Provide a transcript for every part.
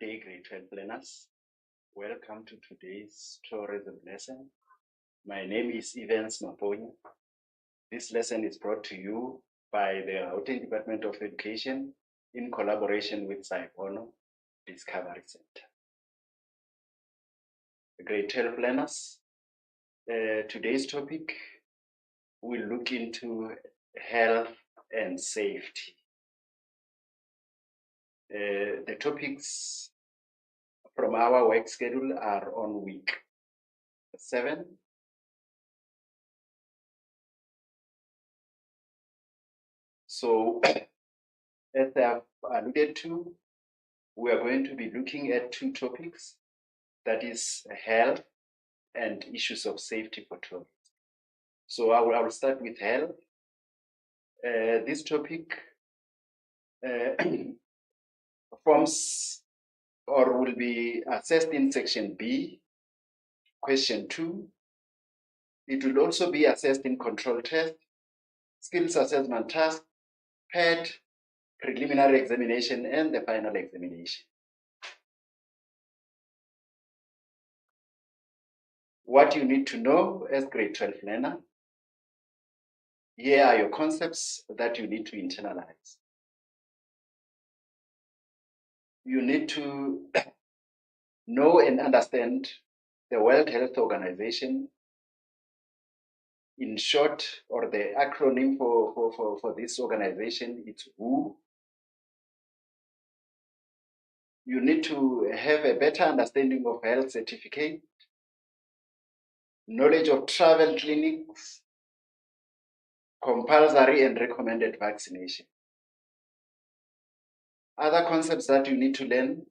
day, grade 12 learners. Welcome to today's tourism lesson. My name is Evans Maponi. This lesson is brought to you by the Gauteng Department of Education in collaboration with Saipono Discovery Center. Grade 12 learners, today's topic will look into health and safety. The topics from our work schedule are on week 7. So, as I have alluded to, we are going to be looking at 2 topics, that is health and issues of safety for tourists. So I will start with health. This topic forms or will be assessed in section B, question 2. It will also be assessed in control test, skills assessment task, PET, preliminary examination, and the final examination. What you need to know as grade 12 learner: here are your concepts that you need to internalize. You need to know and understand the World Health Organization. In short, or the acronym for this organization, it's WHO. You need to have a better understanding of health certificate, knowledge of travel clinics, compulsory and recommended vaccination. Other concepts that you need to learn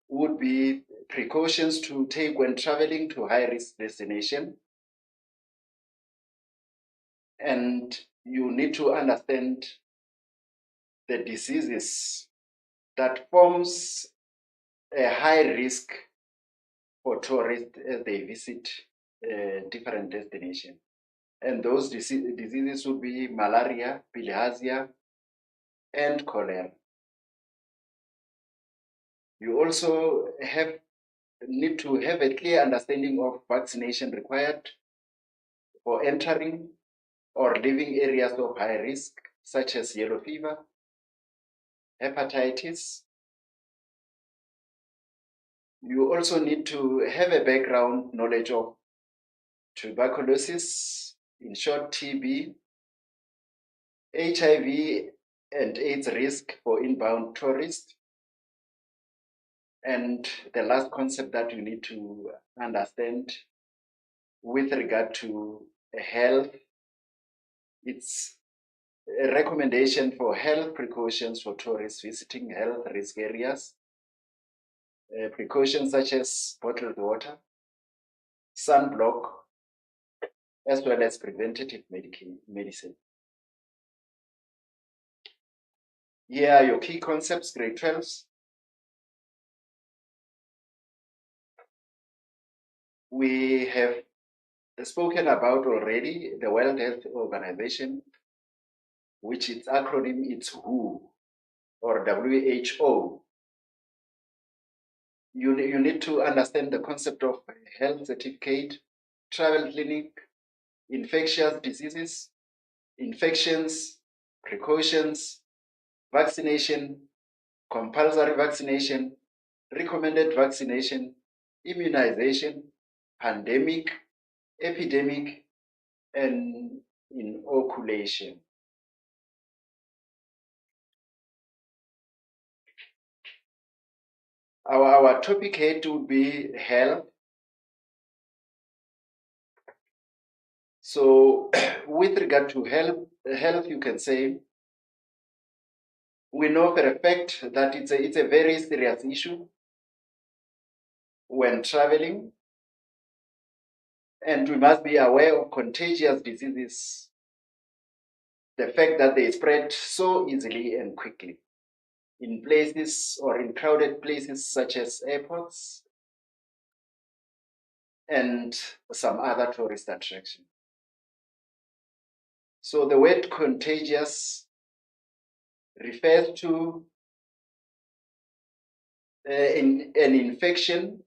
would be precautions to take when traveling to high-risk destination. And you need to understand the diseases that forms a high risk for tourists as they visit different destinations. And those diseases would be malaria, bilharzia, and cholera. You also need to have a clear understanding of vaccination required for entering or leaving areas of high risk, such as yellow fever, hepatitis. You also need to have a background knowledge of tuberculosis, in short TB, HIV and AIDS risk for inbound tourists. And the last concept that you need to understand with regard to health, it's a recommendation for health precautions for tourists visiting health risk areas. Precautions such as bottled water, sunblock, as well as preventative medicine. Here are your key concepts, grade 12s. We have spoken about already the World Health Organization, which its acronym is WHO, or WHO. You need to understand the concept of health certificate, travel clinic, infectious diseases, infections, precautions, vaccination, compulsory vaccination, recommended vaccination, immunization, pandemic, epidemic, and inoculation. Our topic head would be health. So with regard to health, you can say, we know for a fact that it's a very serious issue when traveling, and we must be aware of contagious diseases, the fact that they spread so easily and quickly in places or in crowded places such as airports and some other tourist attractions. So the word contagious refers to in an infection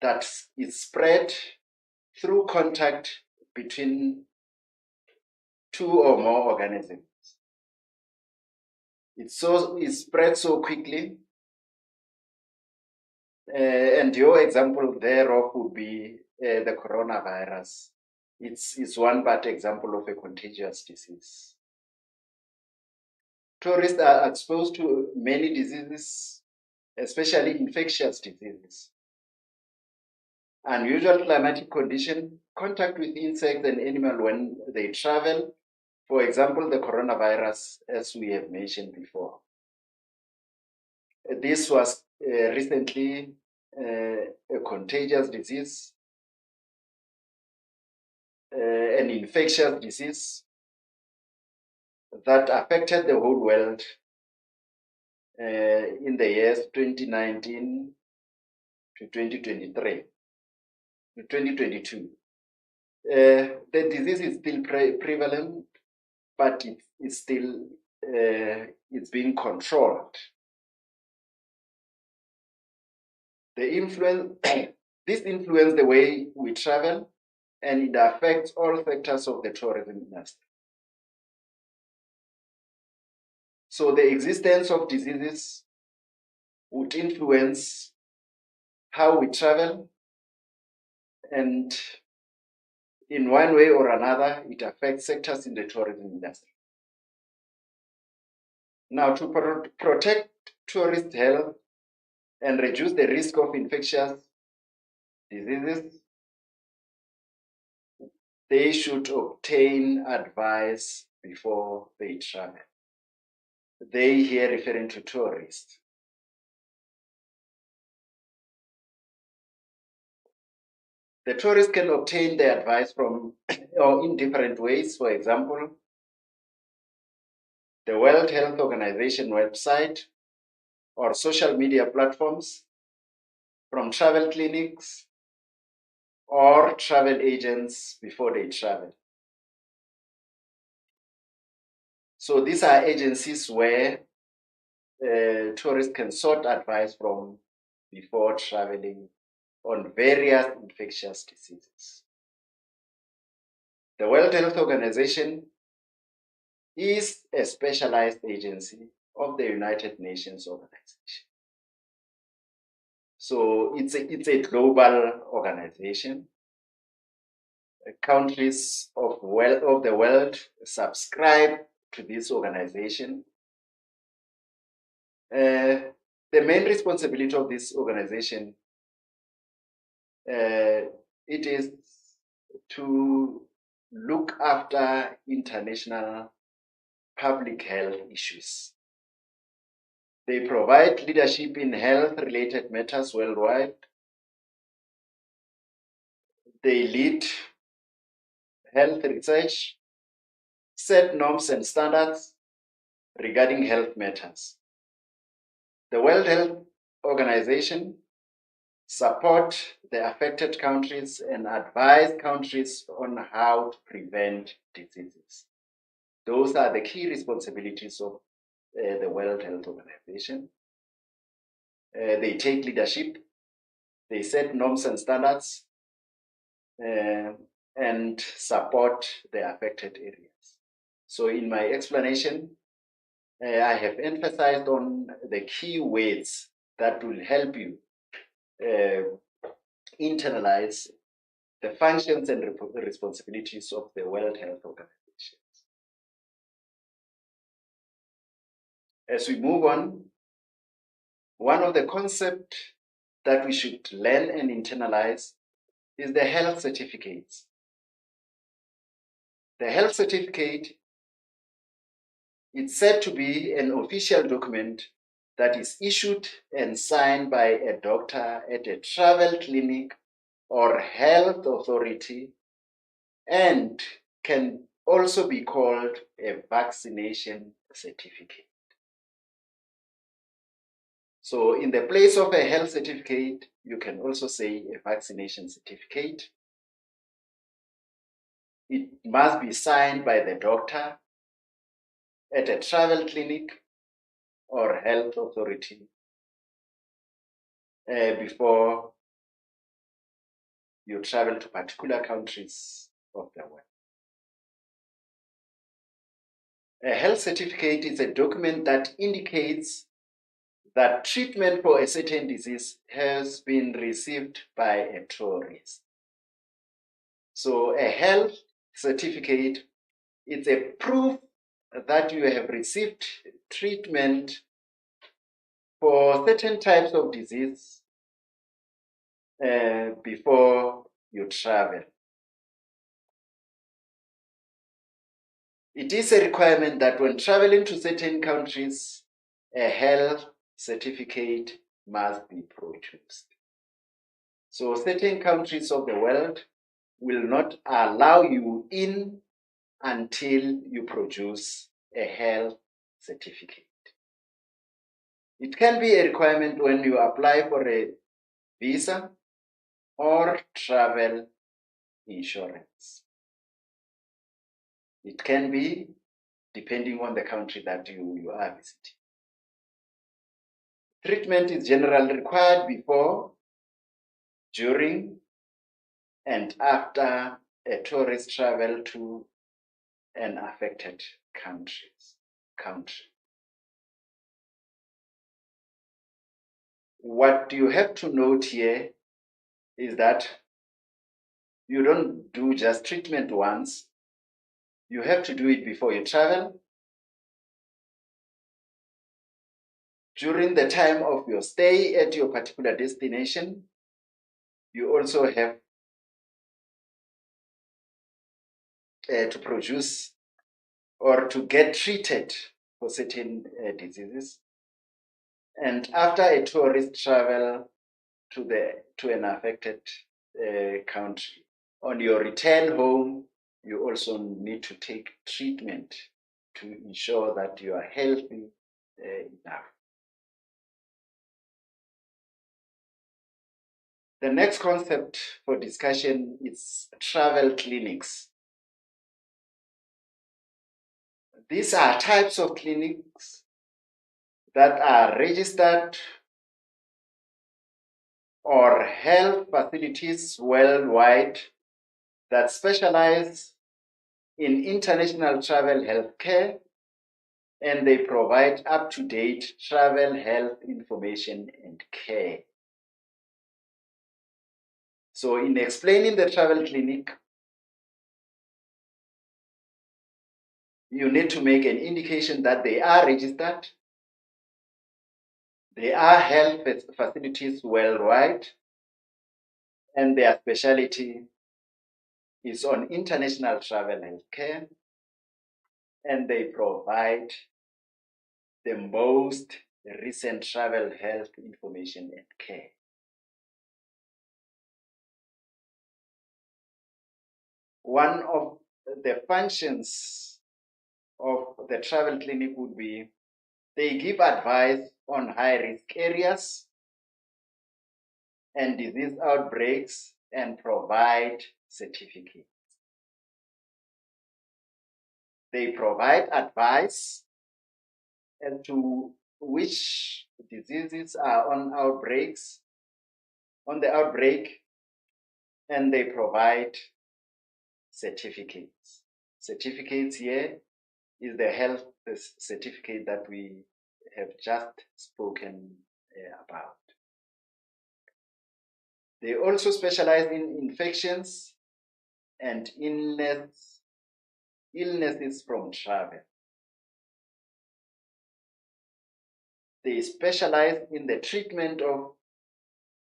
that is spread through contact between two or more organisms. It spread so quickly, and your example thereof would be the coronavirus. It's one bad example of a contagious disease. Tourists are exposed to many diseases, especially infectious diseases. Unusual climatic condition, contact with insects and animals when they travel. For example, the coronavirus, as we have mentioned before. This was recently a contagious disease, an infectious disease that affected the whole world in the years 2019 to 2023, to 2022. The disease is still prevalent, but it's still it's being controlled. The influence this influences the way we travel, and it affects all sectors of the tourism industry. So the existence of diseases would influence how we travel, and in one way or another, it affects sectors in the tourism industry. Now, to protect tourist health and reduce the risk of infectious diseases, they should obtain advice before they travel. They here referring to tourists. The tourists can obtain the advice from or in different ways. For example, the World Health Organization website or social media platforms, from travel clinics or travel agents before they travel. So these are agencies where tourists can sought advice from before traveling on various infectious diseases. The World Health Organization is a specialized agency of the United Nations Organization. So it's a global organization. Countries of the world subscribe to this organization. The main responsibility of this organization it is to look after international public health issues. They provide leadership in health-related matters worldwide. They lead health research, set norms and standards regarding health matters. The World Health Organization support the affected countries and advise countries on how to prevent diseases. Those are the key responsibilities of the World Health Organization. They take leadership, they set norms and standards, and support the affected areas. So in my explanation, I have emphasized on the key ways that will help you internalize the functions and responsibilities of the World Health Organization. As we move on, one of the concepts that we should learn and internalize is the health certificates. The health certificate is said to be an official document that is issued and signed by a doctor at a travel clinic or health authority, and can also be called a vaccination certificate. So in the place of a health certificate, you can also say a vaccination certificate. It must be signed by the doctor at a travel clinic or health authority, before you travel to particular countries of the world. A health certificate is a document that indicates that treatment for a certain disease has been received by a tourist. So a health certificate is a proof that you have received treatment for certain types of disease before you travel. It is a requirement that when traveling to certain countries, a health certificate must be produced. So certain countries of the world will not allow you in until you produce a health certificate. It can be a requirement when you apply for a visa or travel insurance. It can be depending on the country that you are visiting. Treatment is generally required before, during, and after a tourist travel to an affected country. What you have to note here is that you don't do just treatment once. You have to do it before you travel, during the time of your stay at your particular destination. You also have to produce or to get treated for certain diseases. And after a tourist travel to an affected country, on your return home, you also need to take treatment to ensure that you are healthy enough. The next concept for discussion is travel clinics. These are types of clinics that are registered or health facilities worldwide that specialize in international travel healthcare, and they provide up-to-date travel health information and care. So in explaining the travel clinic, you need to make an indication that they are registered, they are health facilities worldwide, and their specialty is on international travel healthcare, and they provide the most recent travel health information and care. One of the functions of the travel clinic would be they give advice on high-risk areas and disease outbreaks and provide certificates. They provide advice as to which diseases are on the outbreak, and they provide certificates. Certificates here is the health certificate that we have just spoken about. They also specialize in infections and illnesses from travel. They specialize in the treatment of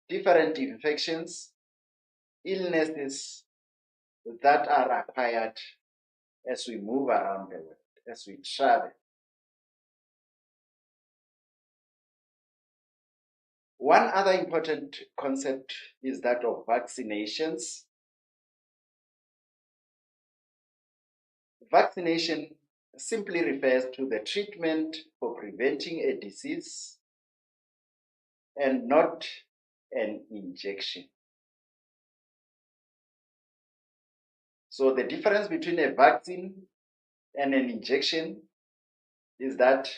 different infections, illnesses that are acquired as we move around the world, as we travel. One other important concept is that of vaccinations. Vaccination simply refers to the treatment for preventing a disease and not an injection. So the difference between a vaccine and an injection is that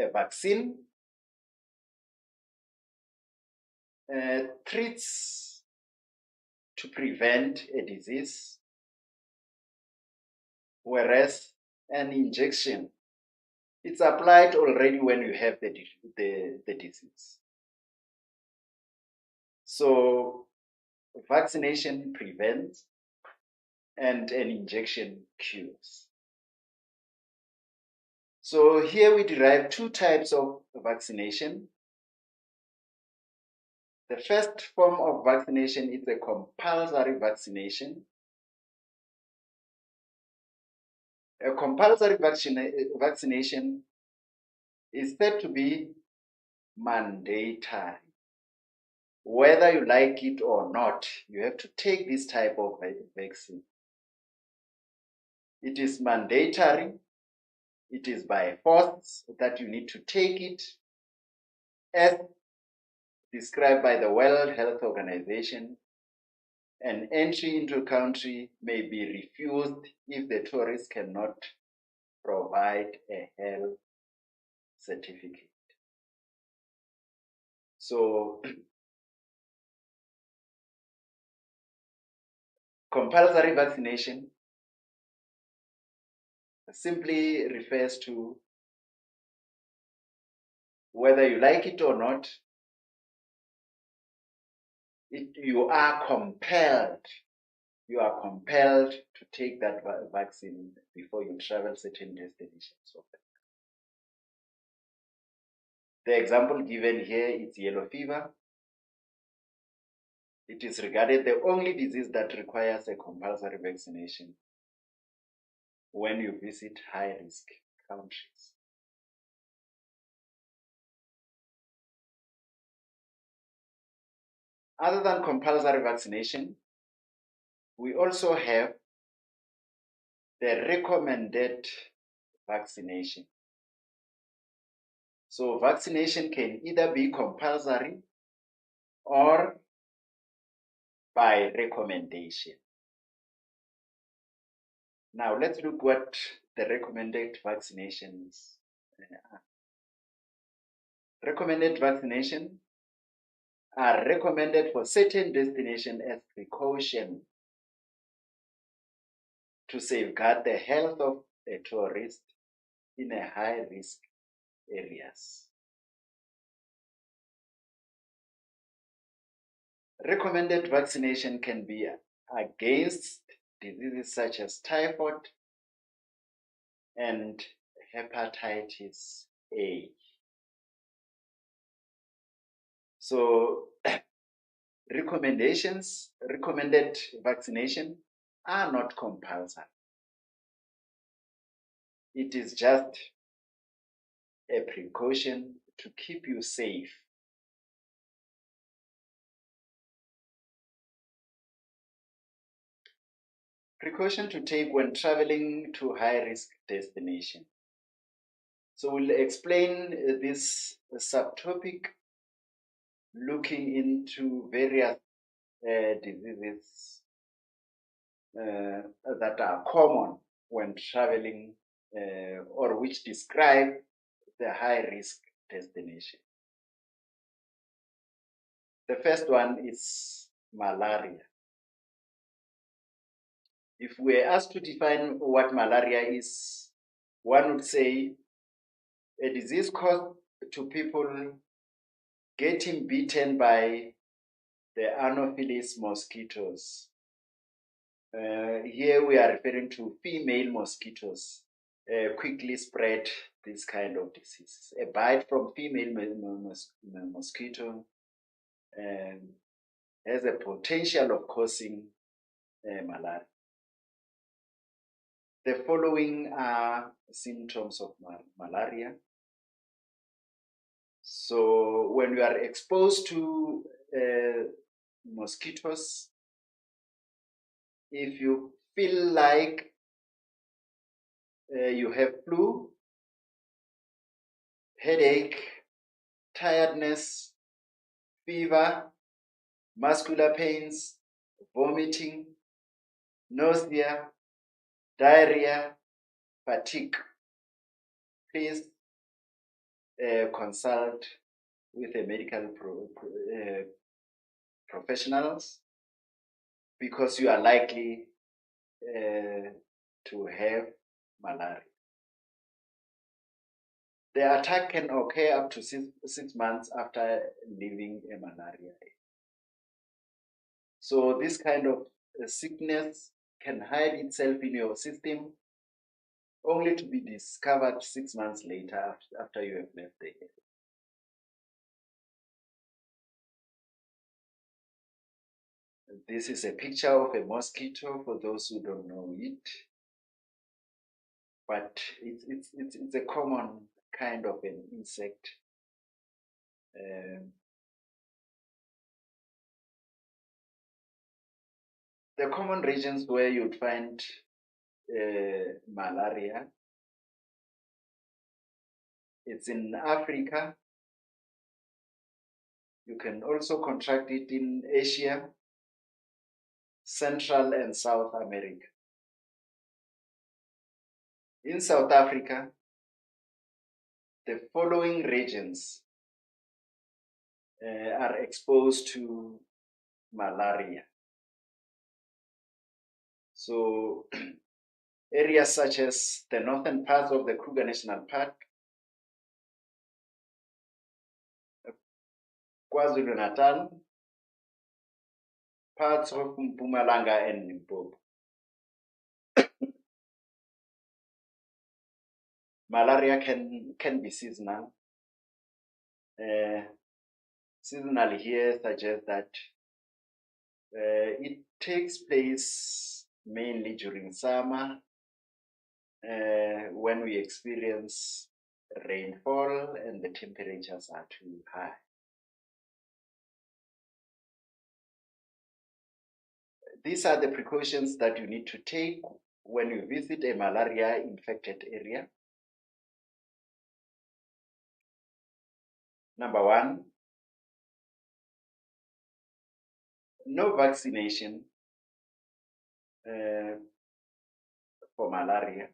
a vaccine treats to prevent a disease, whereas an injection, it's applied already when you have the disease. So vaccination prevents and an injection cures. So here we derive two types of vaccination. The first form of vaccination is a compulsory vaccination. A compulsory vaccination is said to be mandatory. Whether you like it or not, you have to take this type of vaccine. It is mandatory. It is by force that you need to take it, as described by the World Health Organization. An entry into a country may be refused if the tourist cannot provide a health certificate. So compulsory vaccination simply refers to whether you like it or not, you are compelled to take that vaccine before you travel certain destinations. The example given here is yellow fever. It is regarded the only disease that requires a compulsory vaccination when you visit high-risk countries. Other than compulsory vaccination, we also have the recommended vaccination. So vaccination can either be compulsory or by recommendation. Now let's look what the recommended vaccinations are. Recommended vaccination are recommended for certain destinations as precaution to safeguard the health of a tourist in a high-risk areas. Recommended vaccination can be against diseases such as typhoid and hepatitis A. So recommended vaccination are not compulsory. It is just a precaution to keep you safe. Precaution to take when traveling to high-risk destination. So we'll explain this subtopic looking into various diseases that are common when traveling or which describe the high-risk destination. The first one is malaria. If we are asked to define what malaria is, one would say a disease caused to people getting bitten by the Anopheles mosquitoes. Here we are referring to female mosquitoes quickly spread this kind of disease. A bite from female mosquito has a potential of causing malaria. The following are symptoms of malaria. So when you are exposed to mosquitoes, if you feel like you have flu, headache, tiredness, fever, muscular pains, vomiting, nausea, diarrhea, fatigue, please consult with a medical professionals because you are likely to have malaria. The attack can occur up to 6 months after leaving a malaria. So this kind of sickness can hide itself in your system only to be discovered 6 months later after you have left the area. This is a picture of a mosquito for those who don't know it, but it's a common kind of an insect. The common regions where you'd find malaria, it's in Africa. You can also contract it in Asia, Central and South America. In South Africa, the following regions are exposed to malaria. So areas such as the northern parts of the Kruger National Park, KwaZulu-Natal, parts of Mpumalanga and Limpopo. Malaria can be seasonal. Seasonal here suggests that it takes place mainly during summer when we experience rainfall and the temperatures are too high. These are the precautions that you need to take when you visit a malaria infected area. Number one, no vaccination for malaria.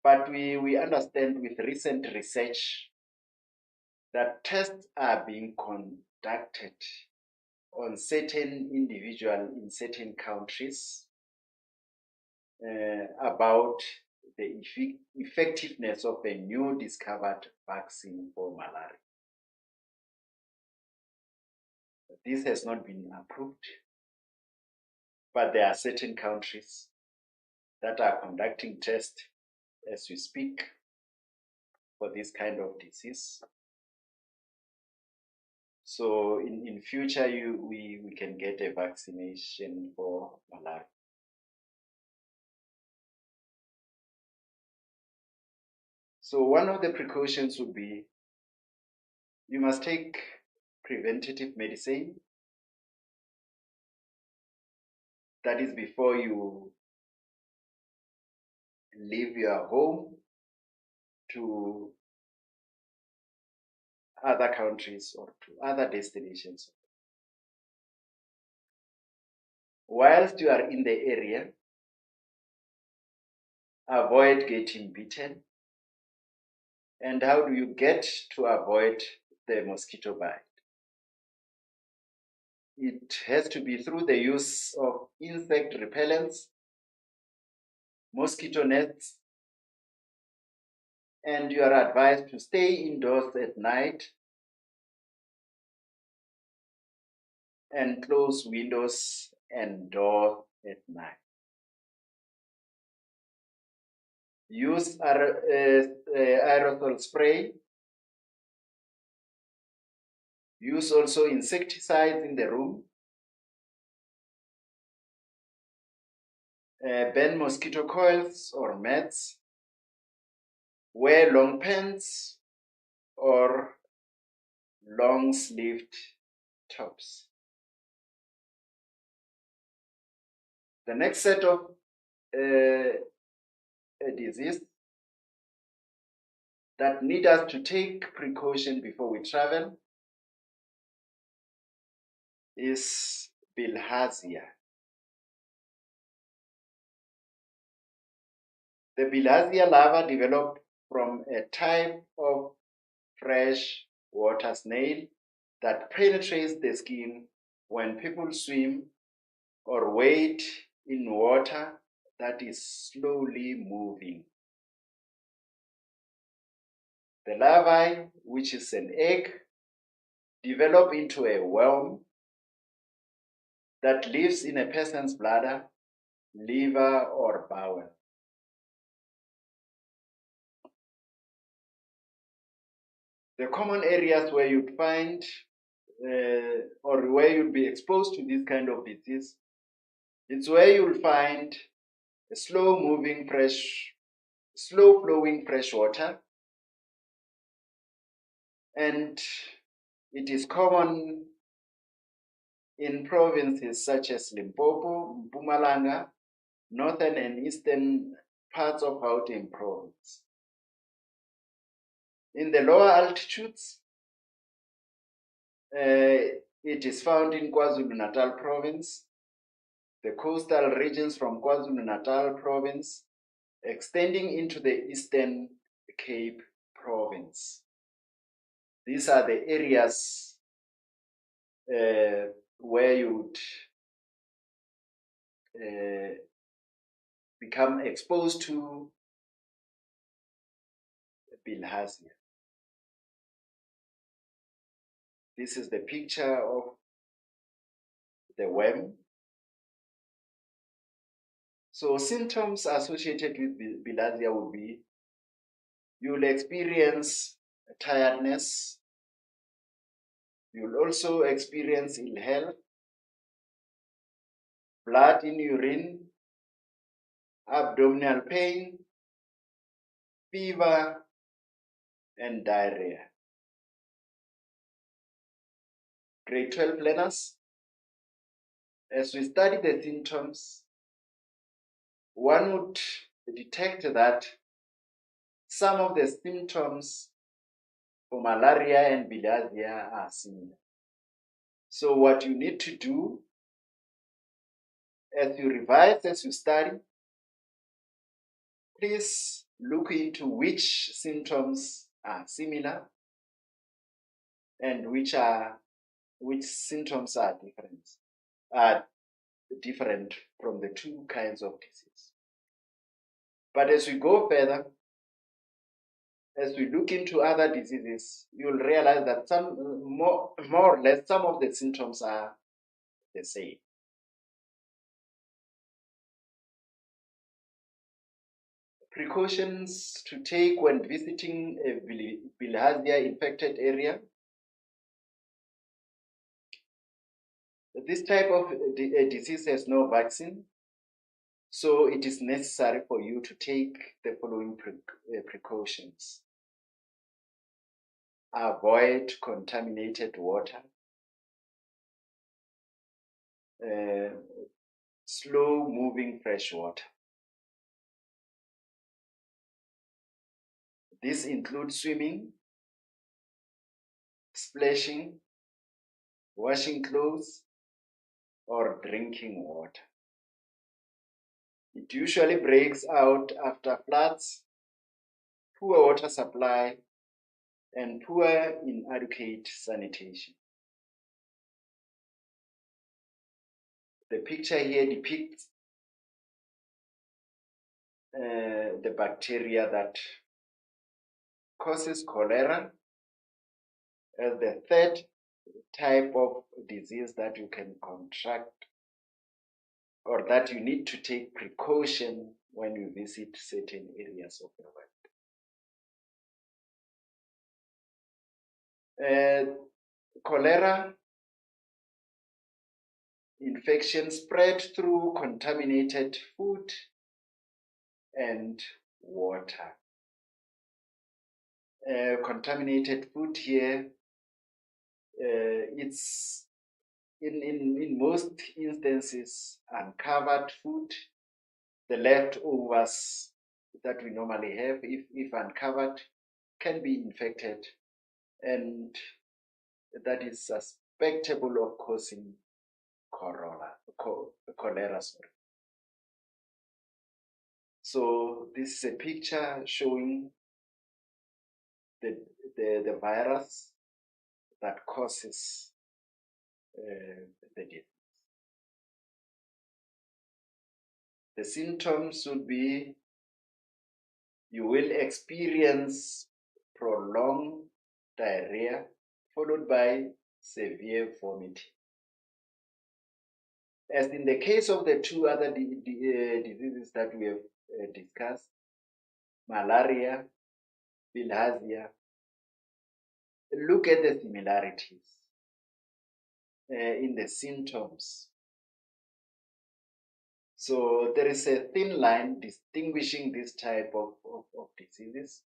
But we understand with recent research that tests are being conducted on certain individuals in certain countries about the effectiveness of a new discovered vaccine for malaria. This has not been approved, but there are certain countries that are conducting tests as we speak for this kind of disease. So in future, we can get a vaccination for malaria. So one of the precautions would be you must take preventative medicine. That is before you leave your home to other countries or to other destinations. Whilst you are in the area, avoid getting bitten. And how do you get to avoid the mosquito bite? It has to be through the use of insect repellents, mosquito nets, and you are advised to stay indoors at night and close windows and doors at night. Use aerosol spray. Use also insecticides in the room. Burn mosquito coils or mats. Wear long pants or long-sleeved tops. The next set of a disease that need us to take precaution before we travel is bilharzia. The bilharzia larva developed from a type of fresh water snail that penetrates the skin when people swim or wade in water that is slowly moving. The larvae, which is an egg, develop into a worm that lives in a person's bladder, liver, or bowel. The common areas where you'd find or where you'll be exposed to this kind of disease, it's where you'll find a slow flowing fresh water, and it is common in provinces such as Limpopo, Mpumalanga, northern and eastern parts of Gauteng province. In the lower altitudes, it is found in KwaZulu-Natal province, the coastal regions from KwaZulu-Natal province, extending into the Eastern Cape province. These are the areas where you would become exposed to bilharzia. This is the picture of the worm. So symptoms associated with bilharzia will be, you'll experience tiredness, you'll also experience ill health, blood in urine, abdominal pain, fever, and diarrhea. Grade 12 learners, as we study the symptoms, one would detect that some of the symptoms for malaria and bilharzia are similar. So what you need to do as you revise, as you study, please look into which symptoms are similar and which symptoms are different from the two kinds of disease. But as we go further, as we look into other diseases, you'll realize that some more or less some of the symptoms are the same. Precautions to take when visiting a bilharzia infected area. This type of disease has no vaccine, so it is necessary for you to take the following precautions. Avoid contaminated water, slow moving fresh water. This includes swimming, splashing, washing clothes, or drinking water. It usually breaks out after floods, poor water supply, and poor inadequate sanitation. The picture here depicts the bacteria that causes cholera as the third type of disease that you can contract or that you need to take precaution when you visit certain areas of the world. Cholera infection spread through contaminated food and water. Contaminated food here, it's in most instances uncovered food, the leftovers that we normally have, if uncovered, can be infected, and that is suspectable of causing cholera. So this is a picture showing the virus that causes the disease. The symptoms would be you will experience prolonged diarrhea followed by severe vomiting. As in the case of the two other diseases that we have discussed, malaria, bilharzia, look at the similarities in the symptoms. So there is a thin line distinguishing this type of diseases.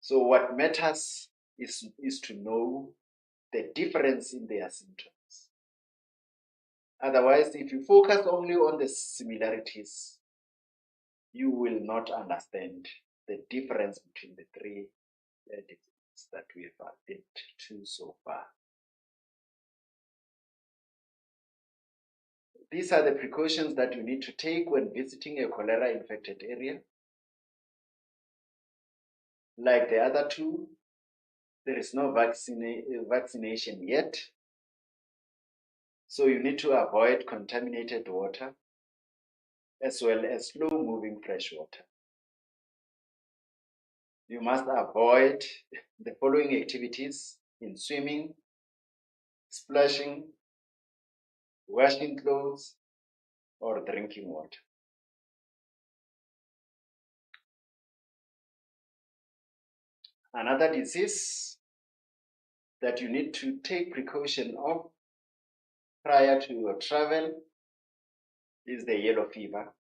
So what matters is to know the difference in their symptoms. Otherwise, if you focus only on the similarities, you will not understand the difference between the three diseases that we have added to so far. These are the precautions that you need to take when visiting a cholera-infected area. Like the other two, there is no vaccination yet. So you need to avoid contaminated water as well as slow-moving fresh water. You must avoid the following activities in swimming, splashing, washing clothes, or drinking water. Another disease that you need to take precaution of prior to your travel is the yellow fever,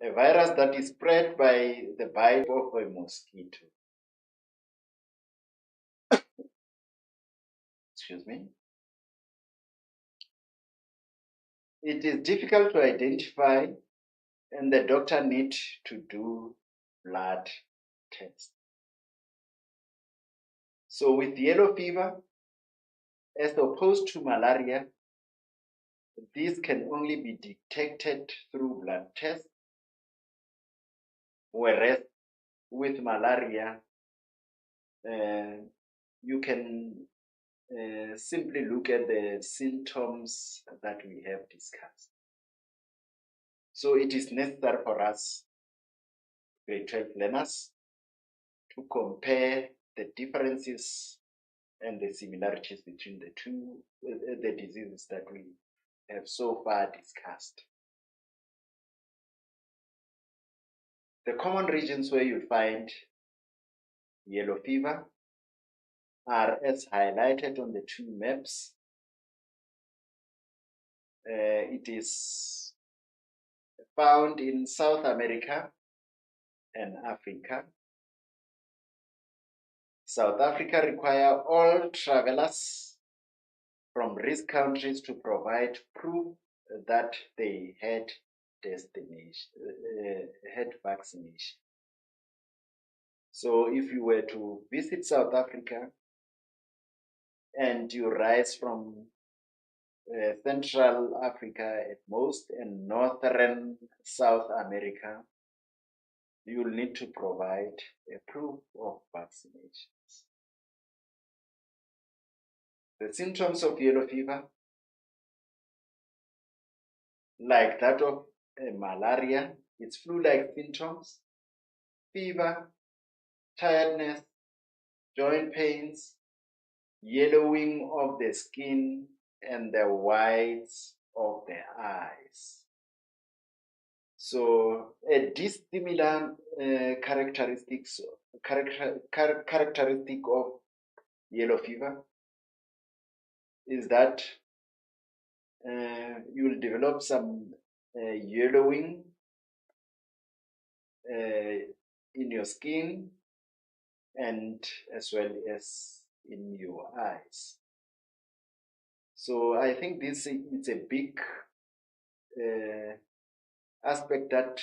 a virus that is spread by the bite of a mosquito. Excuse me. It is difficult to identify, and the doctor needs to do blood tests. So with yellow fever, as opposed to malaria, this can only be detected through blood tests, whereas with malaria, you can simply look at the symptoms that we have discussed. So it is necessary for us, grade 12 learners, to compare the differences and the similarities between the two, the diseases that we have so far discussed. The common regions where you find yellow fever are as highlighted on the two maps. It is found in South America and Africa. South Africa require all travelers from risk countries to provide proof that they had vaccination. So if you were to visit South Africa and you rise from Central Africa at most and Northern South America, you will need to provide a proof of vaccinations. The symptoms of yellow fever, like that of malaria, it's flu-like symptoms, fever, tiredness, joint pains, yellowing of the skin, and the whites of the eyes. So a dissimilar characteristic of yellow fever is that you will develop some yellowing in your skin and as well as in your eyes. So I think this is a big aspect that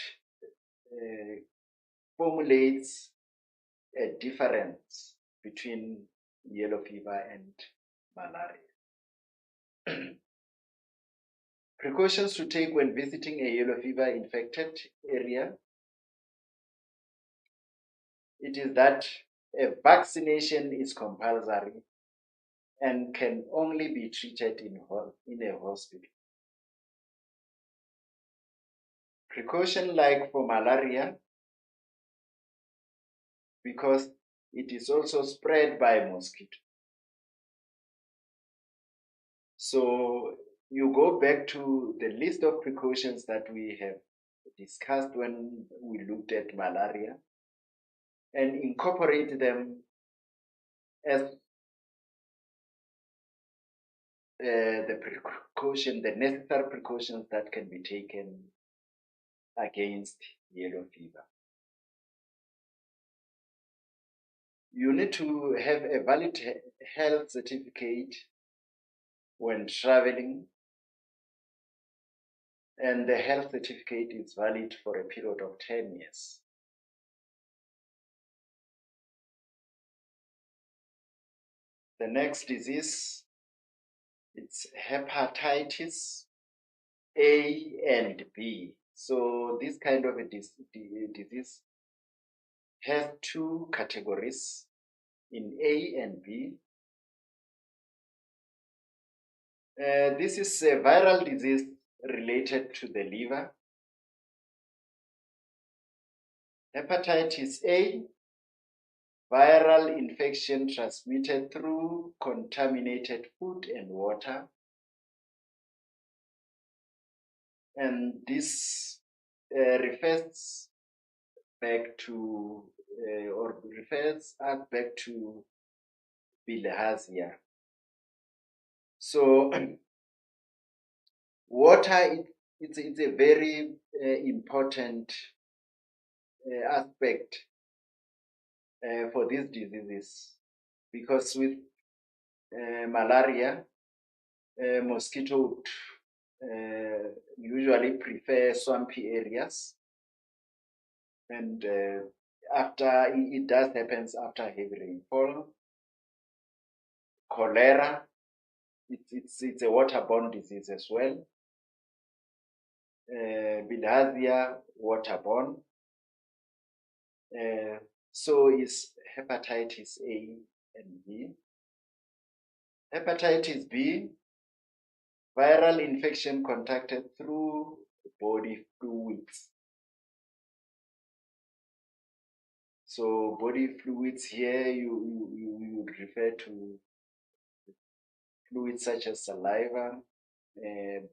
formulates a difference between yellow fever and malaria. Precautions to take when visiting a yellow fever infected area. It is that a vaccination is compulsory and can only be treated in a hospital. Precaution like for malaria, because it is also spread by mosquito. So you go back to the list of precautions that we have discussed when we looked at malaria and incorporate them as the necessary precautions that can be taken against yellow fever. You need to have a valid health certificate when traveling, and the health certificate is valid for a period of 10 years. The next disease, it's hepatitis A and B. So this kind of a disease has two categories in A and B. This is a viral disease related to the liver. Hepatitis A, viral infection transmitted through contaminated food and water. And this refers back to refers us back to bilharzia. So water, it's a very important aspect for these diseases, because with malaria, mosquito would usually prefer swampy areas, and after it does happens after heavy rainfall. Cholera, it's a waterborne disease as well. Bilharzia, waterborne. So is hepatitis A and B. Hepatitis B, viral infection contacted through body fluids. So body fluids here, you would refer to fluids such as saliva,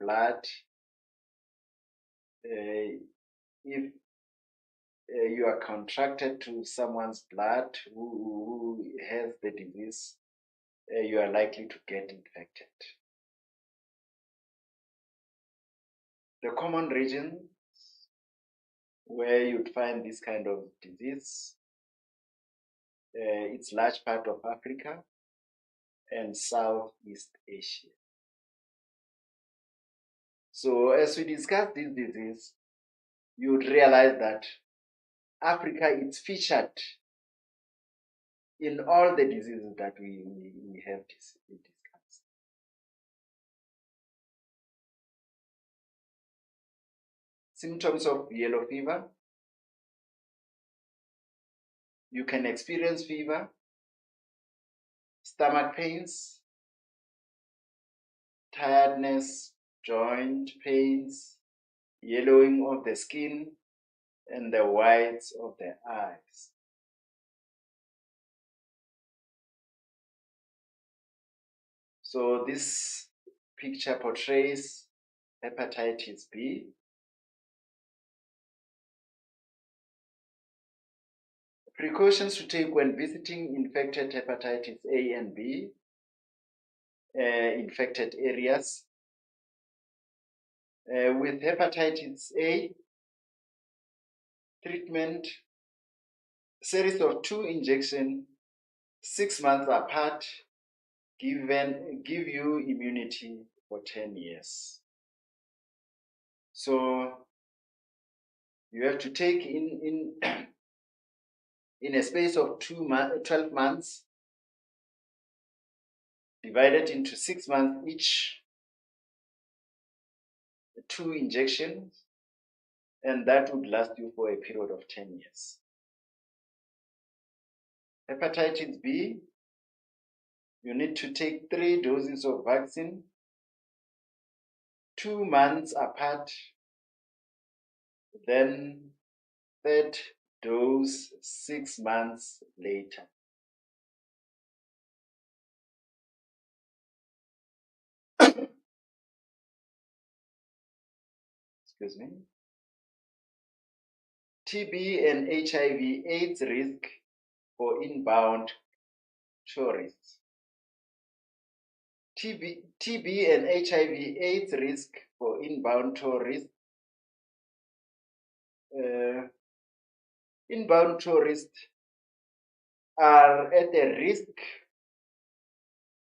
blood. If you are contracted to someone's blood who has the disease, you are likely to get infected. The common regions where you'd find this kind of disease, it's large part of Africa and Southeast Asia. So as we discuss this disease, you would realize that Africa is featured in all the diseases that we have discussed. Symptoms of yellow fever. You can experience fever, stomach pains, tiredness, joint pains, yellowing of the skin, and the whites of the eyes. So this picture portrays hepatitis B. Precautions to take when visiting infected hepatitis A and B, infected areas. With hepatitis A, treatment, series of 2 injections, 6 months apart, give you immunity for 10 years. So you have to take in a space of 12 months, divided into 6 months each, 2 injections, and that would last you for a period of 10 years. Hepatitis B, you need to take 3 doses of vaccine 2 months apart, then third dose 6 months later. Excuse me. TB and HIV/AIDS risk for inbound tourists. TB and HIV/AIDS risk for inbound tourists. Inbound tourists are at a risk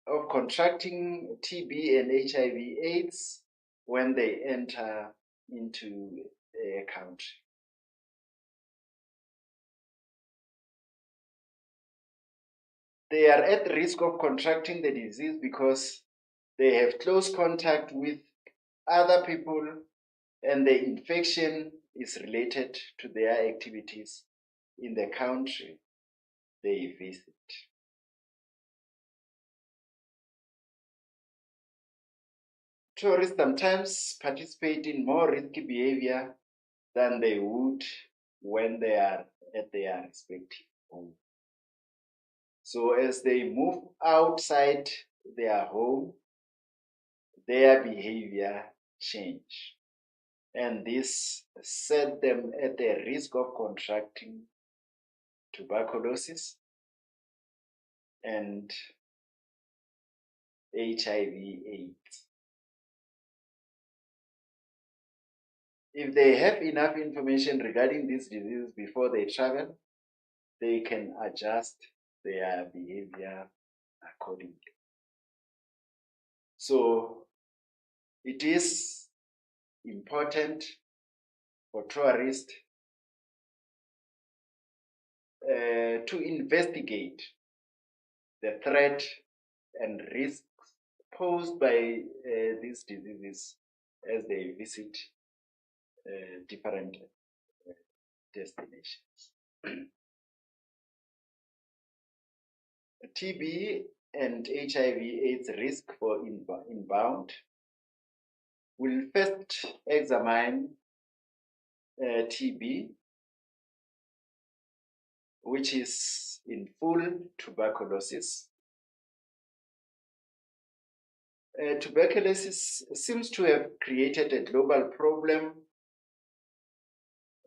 of contracting TB and HIV/AIDS when they enter into a country. They are at risk of contracting the disease because they have close contact with other people and the infection is related to their activities in the country they visit. Tourists sometimes participate in more risky behavior than they would when they are at their respective home. So as they move outside their home, their behavior change. And this set them at the risk of contracting tuberculosis and HIV/AIDS. If they have enough information regarding these diseases before they travel, they can adjust their behavior accordingly. So it is important for tourists to investigate the threat and risks posed by these diseases as they visit different destinations. TB and HIV/AIDS risk for inbound. We'll first examine TB, which is in full tuberculosis. Tuberculosis seems to have created a global problem,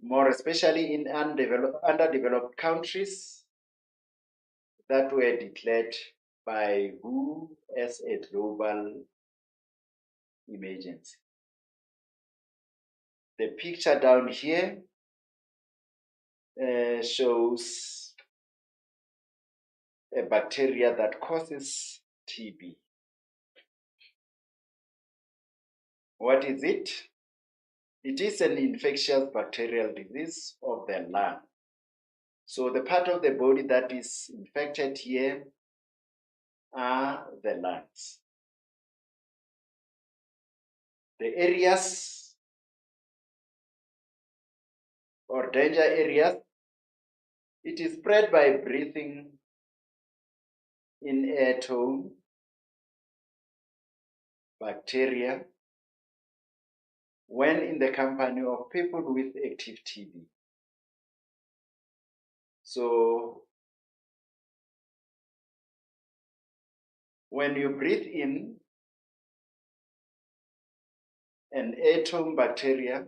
more especially in underdeveloped countries that were declared by WHO as a global emergency. The picture down here shows a bacteria that causes TB. What is it? It is an infectious bacterial disease of the lung. So the part of the body that is infected here are the lungs. The areas or danger areas, it is spread by breathing in airborne bacteria when in the company of people with active TB. So when you breathe in an airborne bacteria,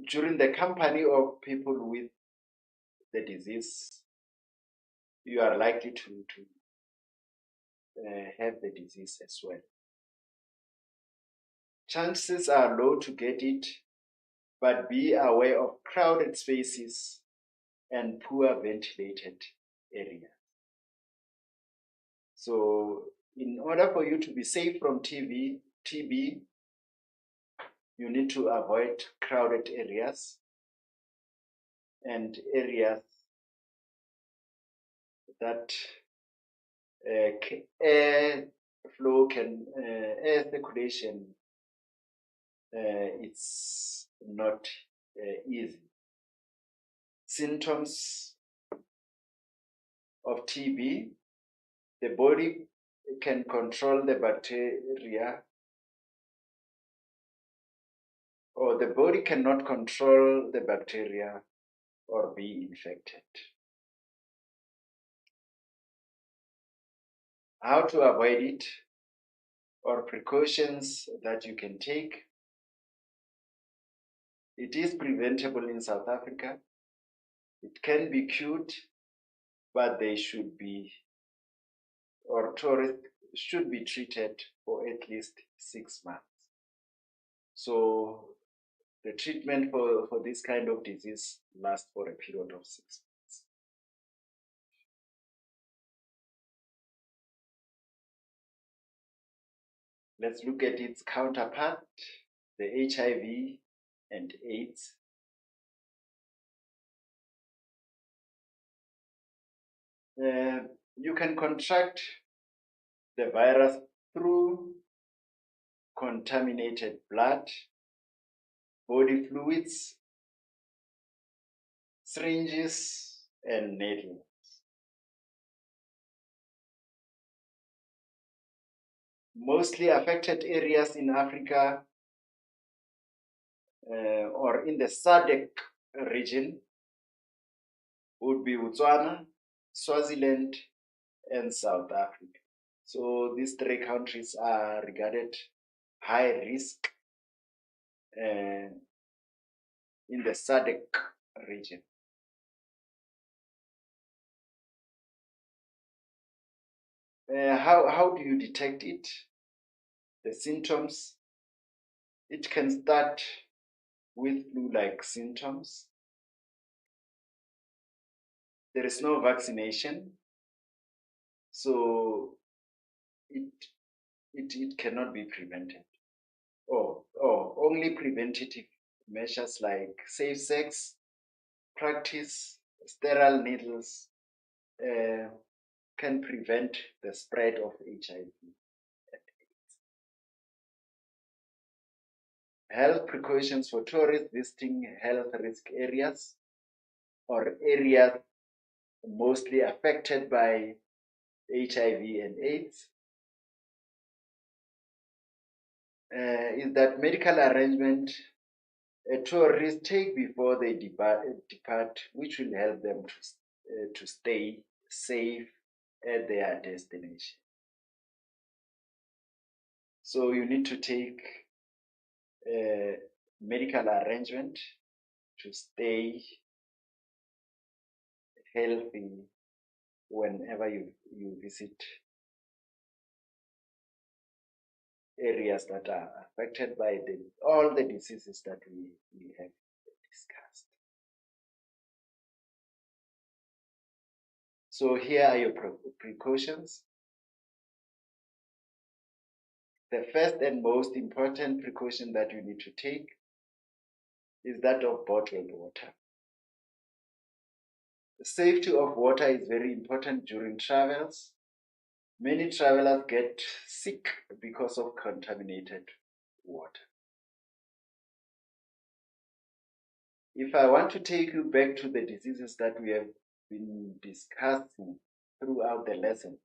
during the company of people with the disease, you are likely to have the disease as well. Chances are low to get it, but be aware of crowded spaces and poor ventilated areas. So in order for you to be safe from TB, you need to avoid crowded areas and areas that air circulation it's not easy. symptoms of TB, the body can control the bacteria, or the body cannot control the bacteria or be infected. How to avoid it, or precautions that you can take. It is preventable in South Africa. It can be cured, but they should be, or tourists should be treated for at least 6 months. So the treatment for this kind of disease lasts for a period of 6 months. Let's look at its counterpart, the HIV and AIDS. You can contract the virus through contaminated blood, body fluids, syringes, and needles. Mostly affected areas in Africa or in the SADC region would be Botswana, Swaziland, and South Africa. So these 3 countries are regarded high risk in the SADC region. How do you detect it? The symptoms, it can start with flu-like symptoms. There is no vaccination, so it cannot be prevented. Or only preventative measures like safe sex practice, sterile needles can prevent the spread of HIV. Health precautions for tourists visiting health risk areas or areas mostly affected by HIV and AIDS is that medical arrangement tourists take before they depart, which will help them to stay safe at their destination. So you need to take medical arrangement to stay healthy whenever you visit areas that are affected by all the diseases that we have discussed. So here are your precautions. The first and most important precaution that you need to take is that of bottled water. The safety of water is very important during travels. Many travelers get sick because of contaminated water. If I want to take you back to the diseases that we have been discussing throughout the lesson,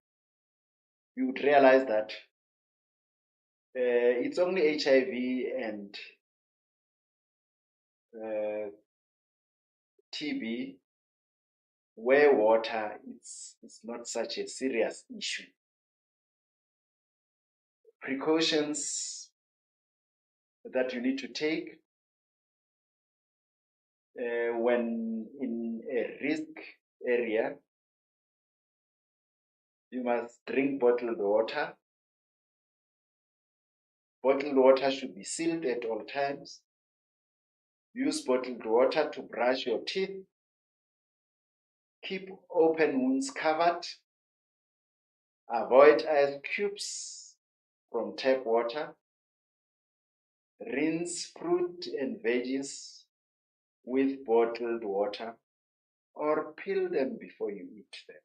you would realize that it's only HIV and TB where water is not such a serious issue. Precautions that you need to take when in a risk area: you must drink bottled water. Bottled water should be sealed at all times. Use bottled water to brush your teeth. Keep open wounds covered. Avoid ice cubes from tap water. Rinse fruit and veggies with bottled water or peel them before you eat them.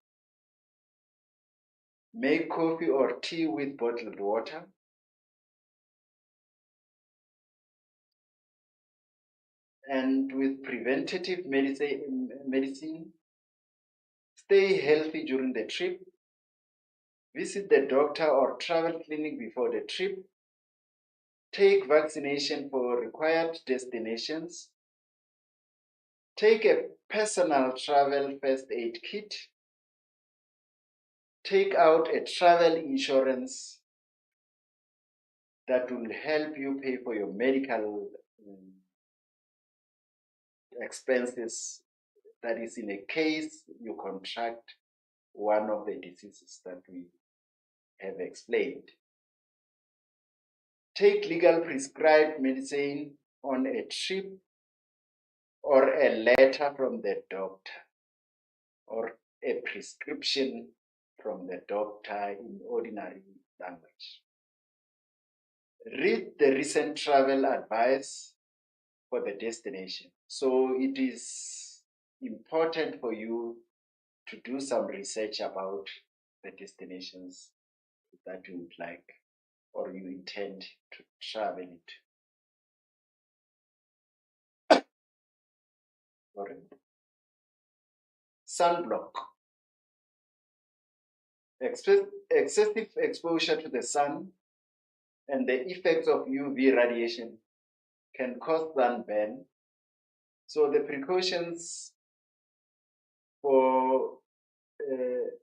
Make coffee or tea with bottled water. And with preventative medicine, stay healthy during the trip, visit the doctor or travel clinic before the trip, take vaccination for required destinations, take a personal travel first aid kit, take out a travel insurance that will help you pay for your medical expenses. That is, in a case you contract one of the diseases that we have explained. Take legal prescribed medicine on a trip or a letter from the doctor or a prescription from the doctor in ordinary language. Read the recent travel advice for the destination. So it is important for you to do some research about the destinations that you would like or you intend to travel into. Sorry. Sunblock. Excessive exposure to the sun and the effects of UV radiation can cause sunburn. So the precautions for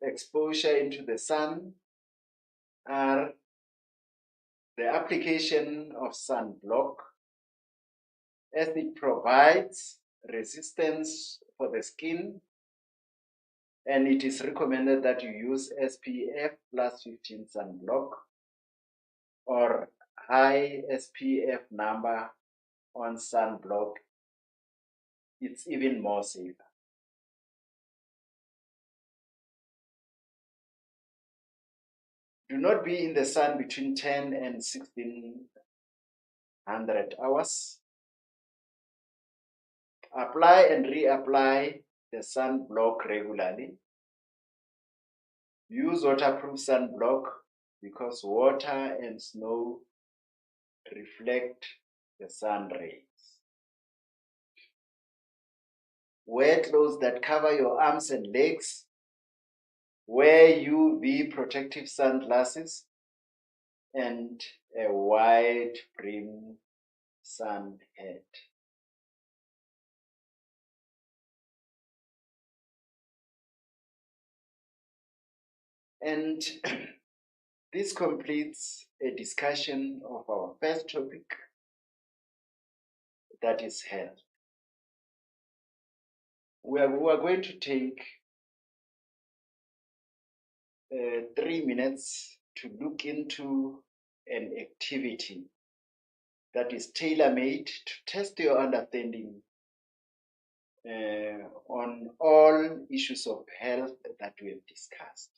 exposure into the sun are the application of sunblock, as it provides resistance for the skin, and it is recommended that you use SPF plus 15 sunblock or high SPF number on sunblock. It's even more safer. Do not be in the sun between 10 and 1600 hours. Apply and reapply the sunblock regularly. Use waterproof sunblock because water and snow reflect the sun rays. Wear clothes that cover your arms and legs. Wear UV protective sunglasses and a wide brim sun hat. And this completes a discussion of our first topic, that is health. We are going to take 3 minutes to look into an activity that is tailor-made to test your understanding on all issues of health that we have discussed.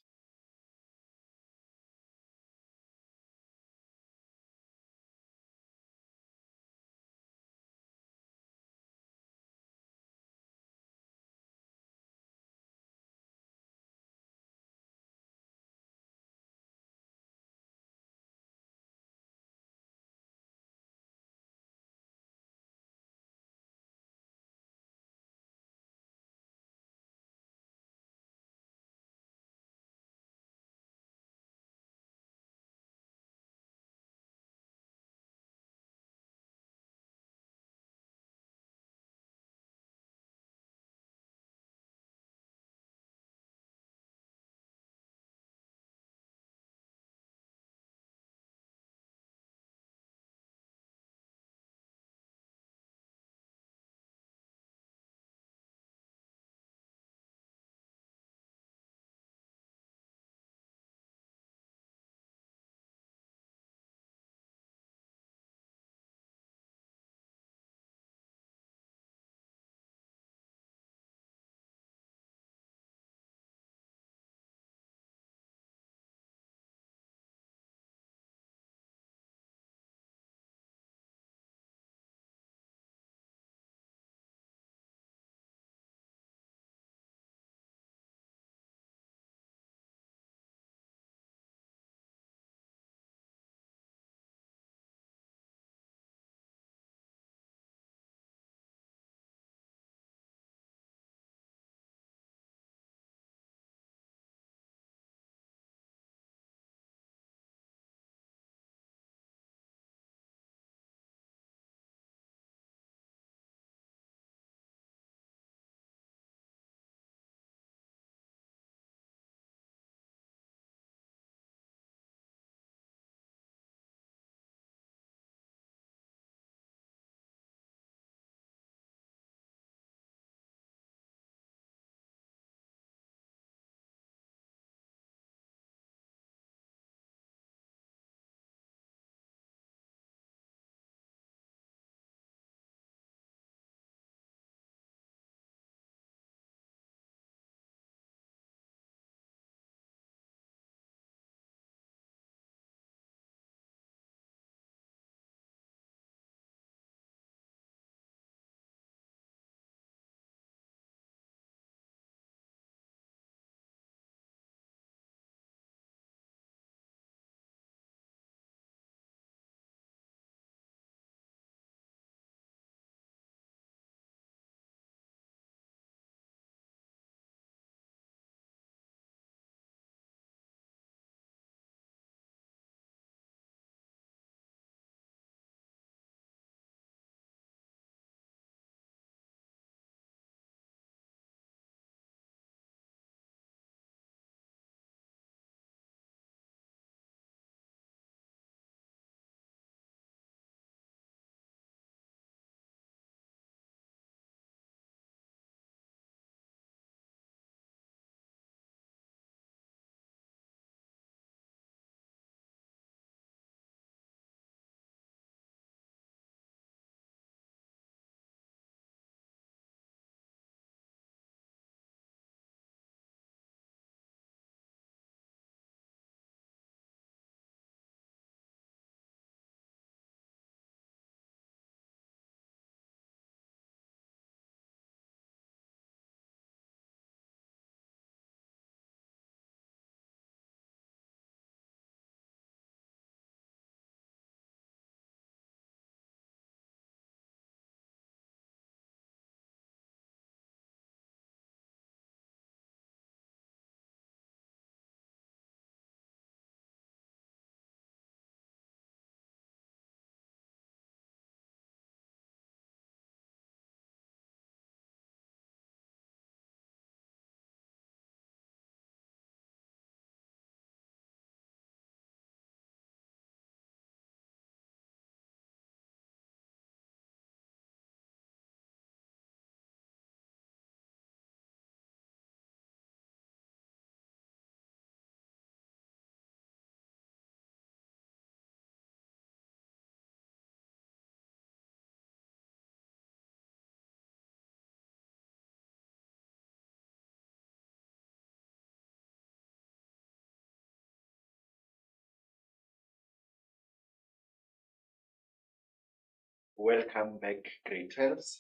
Welcome back, grade 12s.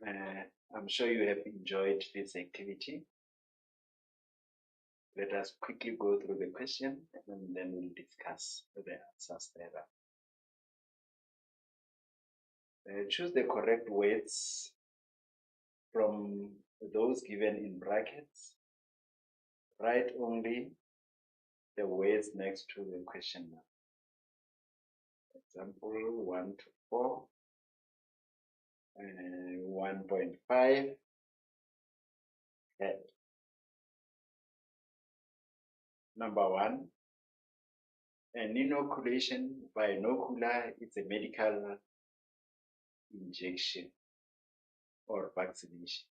I'm sure you have enjoyed this activity. Let us quickly go through the question and then we'll discuss the answers thereafter. Choose the correct words from those given in brackets. Write only the words next to the question mark. Example 1 to 4, 1.5, head. Number 1, an inoculation. Binocular is a medical injection or vaccination.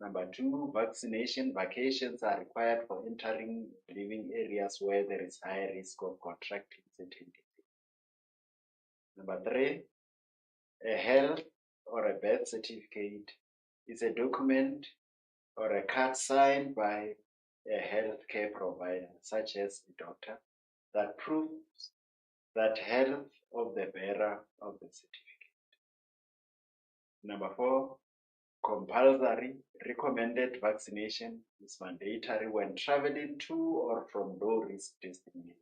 Number 2, vaccination. Vacations are required for entering living areas where there is high risk of contracting certain disease. Number 3, a health or a birth certificate is a document or a card signed by a healthcare provider, such as a doctor, that proves that health of the bearer of the certificate. Number 4, compulsory. Recommended vaccination is mandatory when traveling to or from low-risk destinations.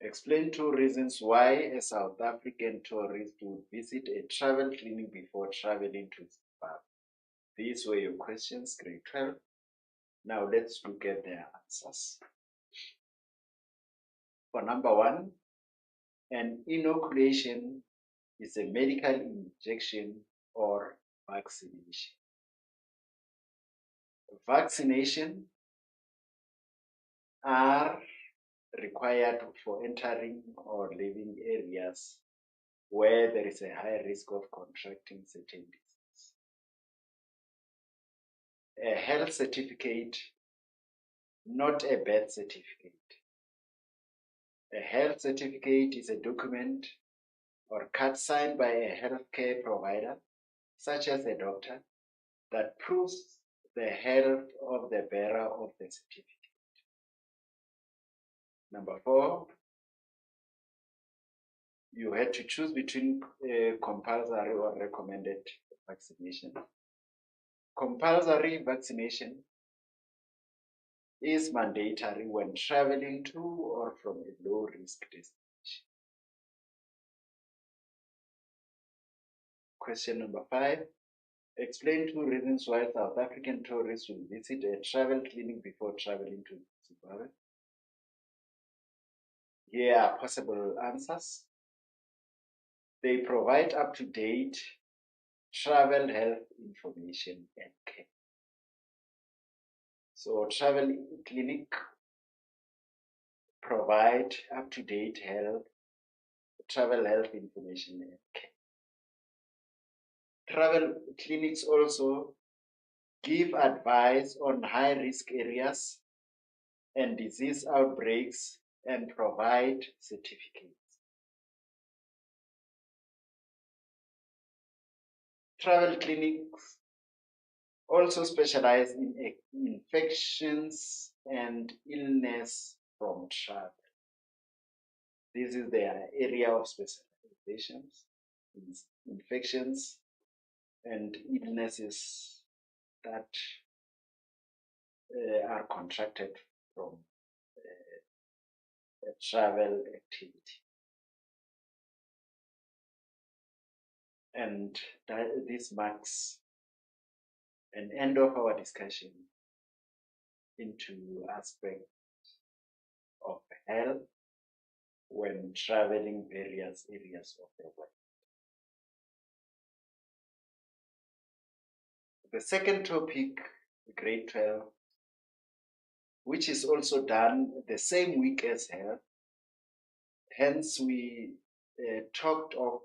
Explain 2 reasons why a South African tourist would visit a travel clinic before traveling to Zimbabwe. These were your questions, grade 12. Now let's look at their answers. For number 1, an inoculation is a medical injection or vaccination. Vaccination are required for entering or living areas where there is a high risk of contracting certain diseases. A health certificate, not a birth certificate. A health certificate is a document or card signed by a healthcare provider, such as a doctor, that proves the health of the bearer of the certificate. Number 4, you had to choose between compulsory or recommended vaccination. Compulsory vaccination is mandatory when traveling to or from a low-risk destination. Question number 5. Explain 2 reasons why South African tourists will visit a travel clinic before traveling to Zimbabwe. Here are possible answers. They provide up-to-date travel health information and care. So travel clinic provide up-to-date travel health information and care. Travel clinics also give advice on high-risk areas and disease outbreaks and provide certificates. Travel clinics also specialize in infections and illness from travel. This is their area of specializations, infections and illnesses that are contracted from a travel activity. And this marks an end of our discussion into aspects of health when traveling various areas of the world. The second topic, grade 12, which is also done the same week as health. Hence, we talked of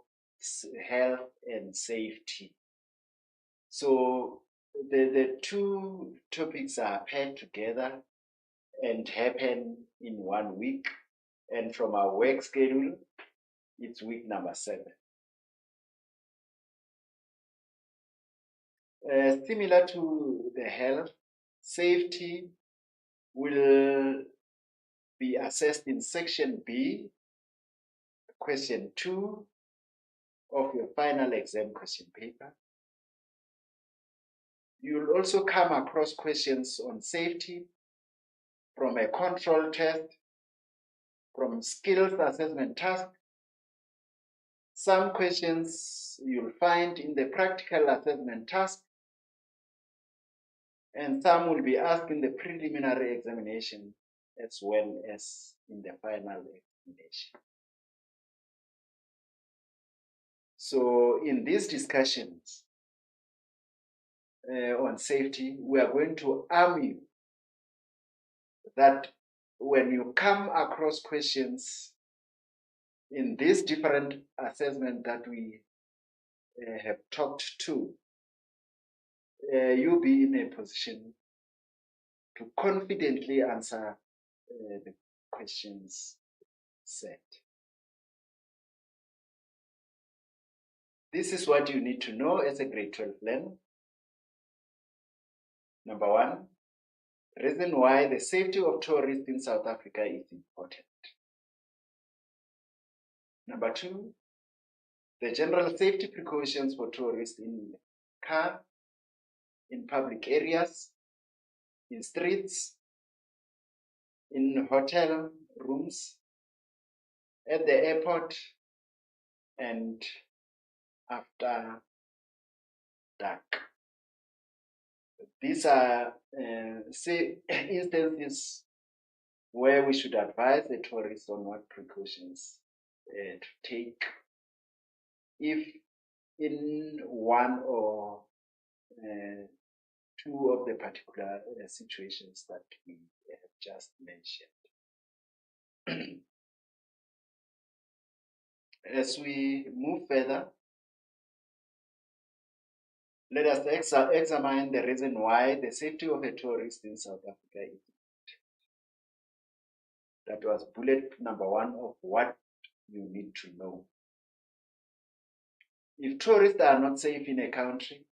health and safety. So the 2 topics are paired together and happen in 1 week. And from our work schedule, it's week number 7. Similar to the health, safety will be assessed in section B question 2 of your final exam question paper. You'll also come across questions on safety from a control test, from skills assessment task. Some questions you'll find in the practical assessment task, and some will be asked in the preliminary examination as well as in the final examination. So in these discussions on safety, we are going to arm you that when you come across questions in these different assessments that we have talked to, you'll be in a position to confidently answer the questions set. This is what you need to know as a grade 12 learner. Number 1, reason why the safety of tourists in South Africa is important. Number 2, the general safety precautions for tourists in car, in public areas, in streets, in hotel rooms, at the airport, and after dark. These are instances where we should advise the tourists on what precautions to take if in one or two of the particular situations that we have just mentioned. As we move further, let us examine the reason why the safety of a tourist in South Africa is important. That was bullet number 1 of what you need to know. If tourists are not safe in a country,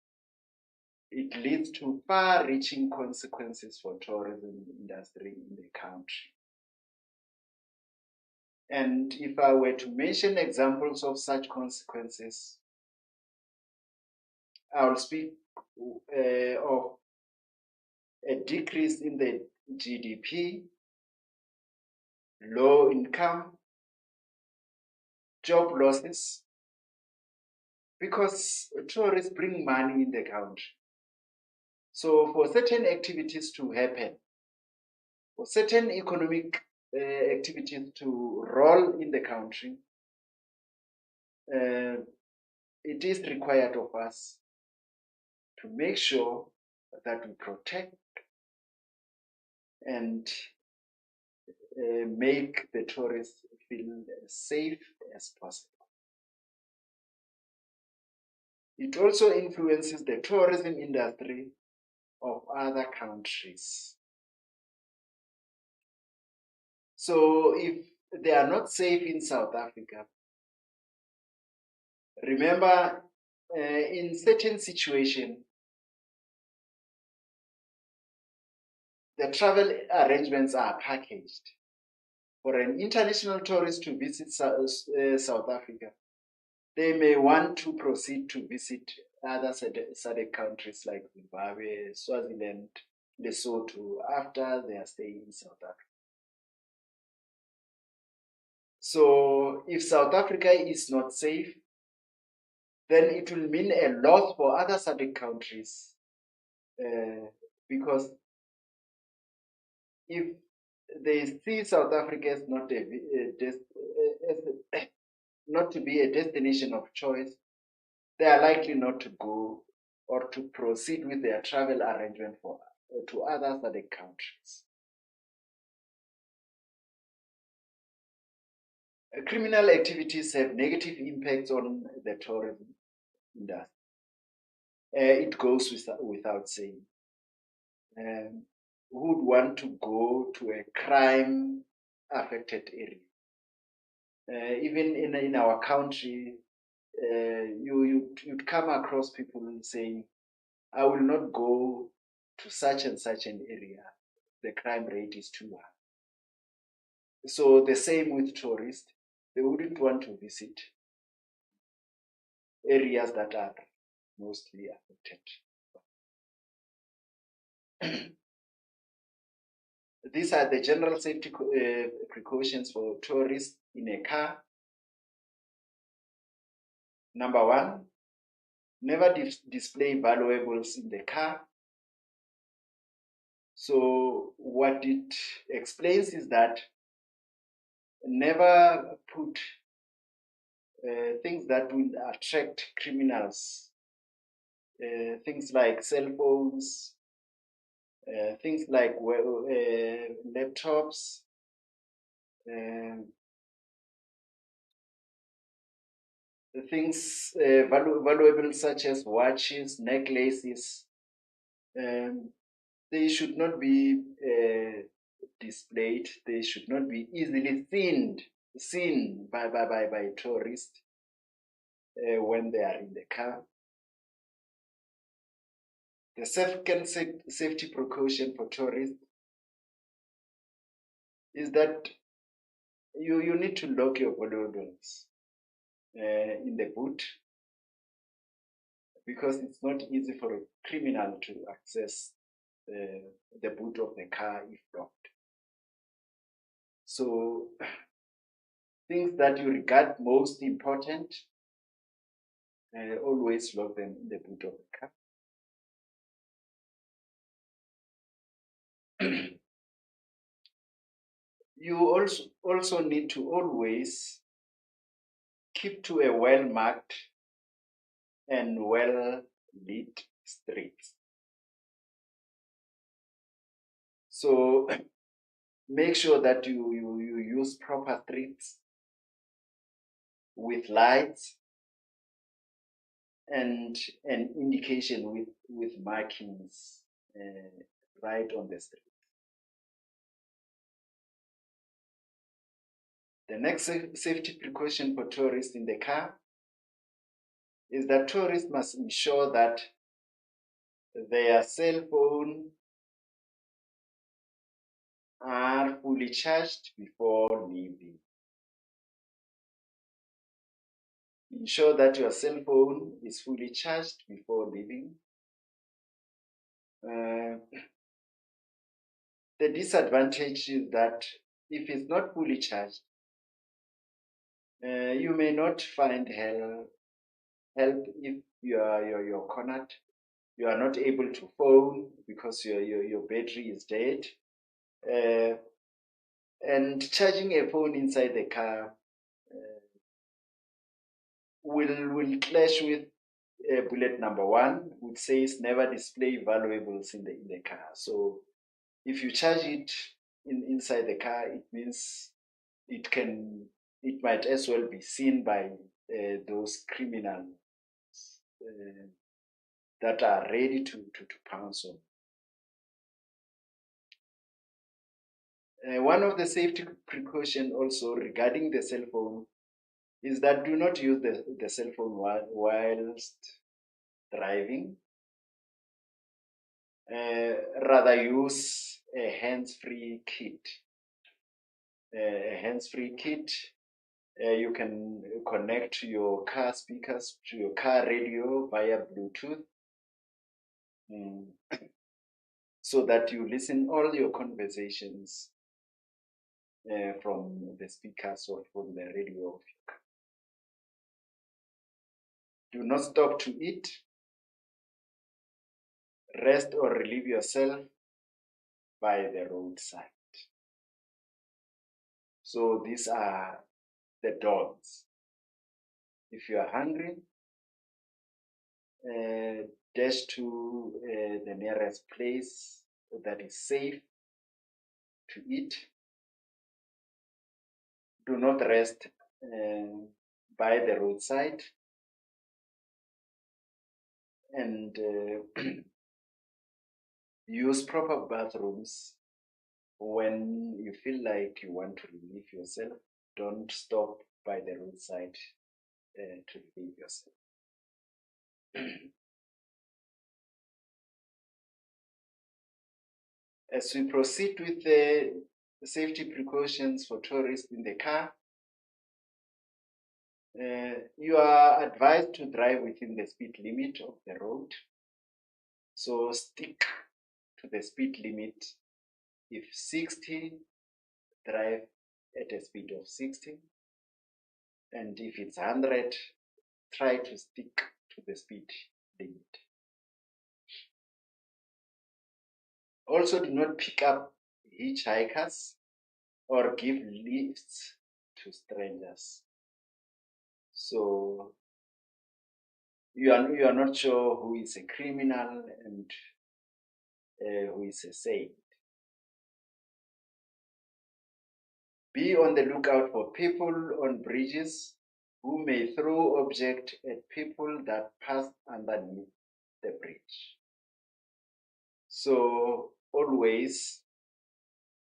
it leads to far-reaching consequences for tourism industry in the country. And if I were to mention examples of such consequences, I will speak of a decrease in the GDP, low income, job losses, because tourists bring money in the country. So for certain activities to happen, for certain economic activities to roll in the country, it is required of us to make sure that we protect and make the tourists feel as safe as possible. It also influences the tourism industry of other countries. So if they are not safe in South Africa, remember in certain situations, the travel arrangements are packaged. For an international tourist to visit South Africa, they may want to proceed to visit other SADC countries like Zimbabwe, Swaziland, Lesotho after their stay in South Africa. So if South Africa is not safe, then it will mean a loss for other SADC countries because if they see South Africa as not to be a destination of choice, they are likely not to go or to proceed with their travel arrangement to other SADC countries. Criminal activities have negative impacts on the tourism industry. It goes without saying. Who would want to go to a crime-affected area? Even in our country, you'd come across people saying, I will not go to such and such an area. The crime rate is too high. So the same with tourists. they wouldn't want to visit areas that are mostly affected. These are the general safety precautions for tourists in a car. Number one, never display valuables in the car. So what it explains is that never put things that will attract criminals, things like cell phones, things like laptops, things valuable such as watches, necklaces. They should not be displayed. They should not be easily seen by tourists when they are in the car. The second safety precaution for tourists is that you need to lock your valuables in the boot, because it's not easy for a criminal to access the boot of the car if locked. So things that you regard most important, always lock them in the boot of the car. You also need to always keep to a well-marked and well-lit streets. So make sure that you use proper streets with lights and an indication with markings right on the street. The next safety precaution for tourists in the car is that tourists must ensure that their cell phone are fully charged before leaving. Ensure that your cell phone is fully charged before leaving. The disadvantage is that if it's not fully charged, you may not find help if you're cornered. You are not able to phone because your battery is dead. And charging a phone inside the car will clash with bullet number 1, which says never display valuables in the car. So if you charge it inside the car, it means it might as well be seen by those criminals that are ready to pounce on. One of the safety precautions also regarding the cell phone is that do not use the cell phone whilst driving. Rather use a hands-free kit. A hands-free kit, you can connect your car speakers to your car radio via Bluetooth, so that you listen all your conversations from the speakers or from the radio of your car. Do not stop to eat, rest or relieve yourself by the roadside. So these are the don'ts. If you are hungry, dash to the nearest place that is safe to eat. Do not rest by the roadside, and use proper bathrooms when you feel like you want to relieve yourself. Don't stop by the roadside to relieve yourself. As we proceed with the safety precautions for tourists in the car, You are advised to drive within the speed limit of the road. So stick to the speed limit. If 60, drive at a speed of 60. And if it's 100, try to stick to the speed limit. Also, do not pick up hitchhikers or give lifts to strangers. So you are not sure who is a criminal and who is a saint. Be on the lookout for people on bridges who may throw objects at people that pass underneath the bridge. So always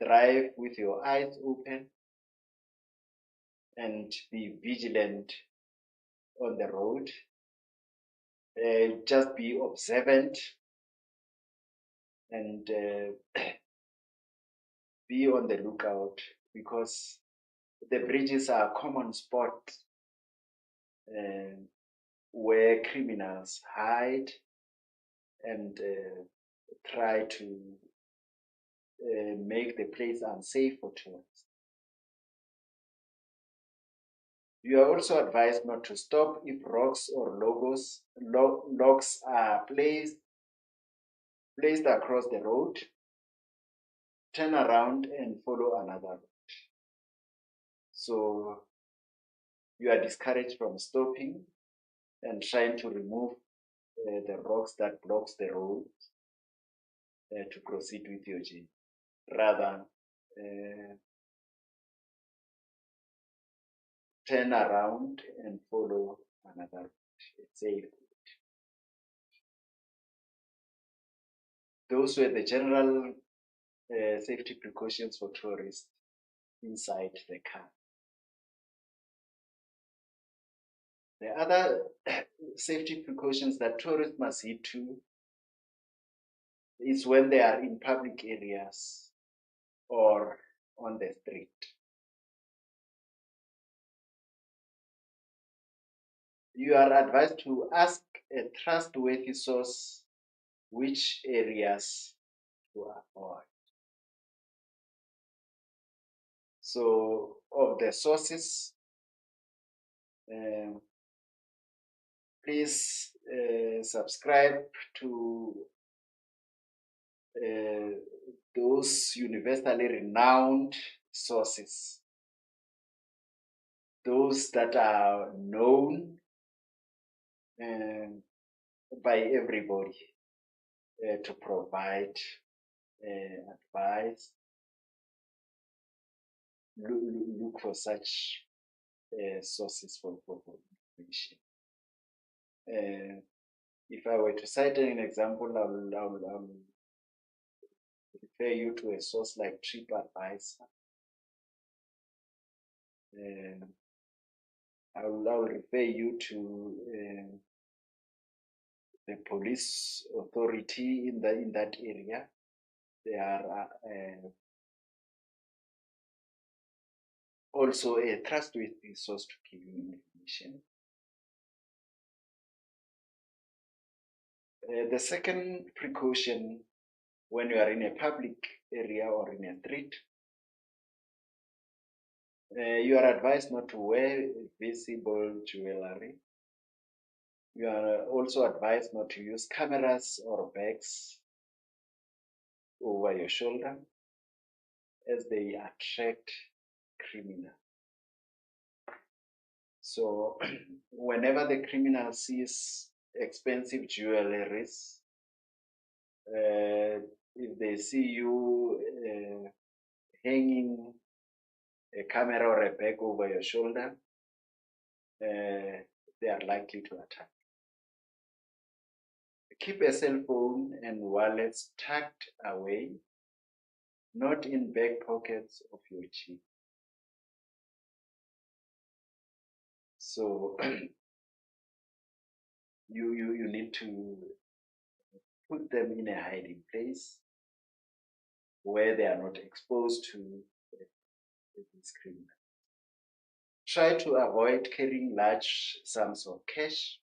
drive with your eyes open and be vigilant on the road. Just be observant and be on the lookout, because the bridges are a common spot where criminals hide and try to make the place unsafe for tourists. You are also advised not to stop if rocks or logs are placed across the road. Turn around and follow another route. So you are discouraged from stopping and trying to remove the rocks that blocks the road to proceed with your journey. Rather, turn around and follow another route, a safe route. Those were the general safety precautions for tourists inside the car. The other safety precautions that tourists must heed to is when they are in public areas or on the street. You are advised to ask a trustworthy source which areas to avoid. So, of the sources, please subscribe to those universally renowned sources, those that are known by everybody to provide advice. Look for such sources for information. If I were to cite an example, I will refer you to a source like TripAdvisor. I will refer you to the police authority in that area. They are also a trustworthy source to give you information. The second precaution when you are in a public area or in a street, you are advised not to wear visible jewelry. You are also advised not to use cameras or bags over your shoulder, as they attract criminals. So whenever the criminal sees expensive jewelries, if they see you hanging a camera or a bag over your shoulder, they are likely to attack. Keep a cell phone and wallets tucked away, not in back pockets of your jeep. So you need to put them in a hiding place where they are not exposed to this criminal. try to avoid carrying large sums of cash.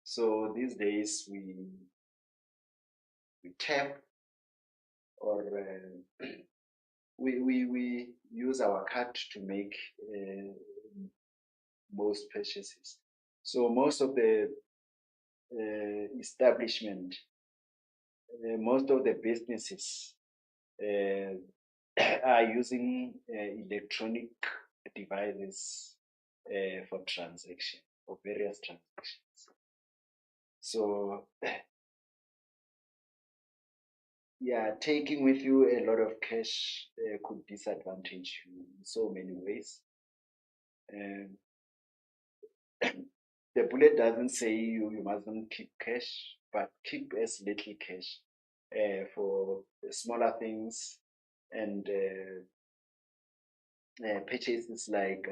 So these days we tap or we use our card to make most purchases. So most of the establishment, most of the businesses uh, are using electronic devices for transaction, for various transactions. So yeah, taking with you a lot of cash could disadvantage you in so many ways. Um, the bullet doesn't say you mustn't keep cash, but keep as little cash for smaller things and purchases like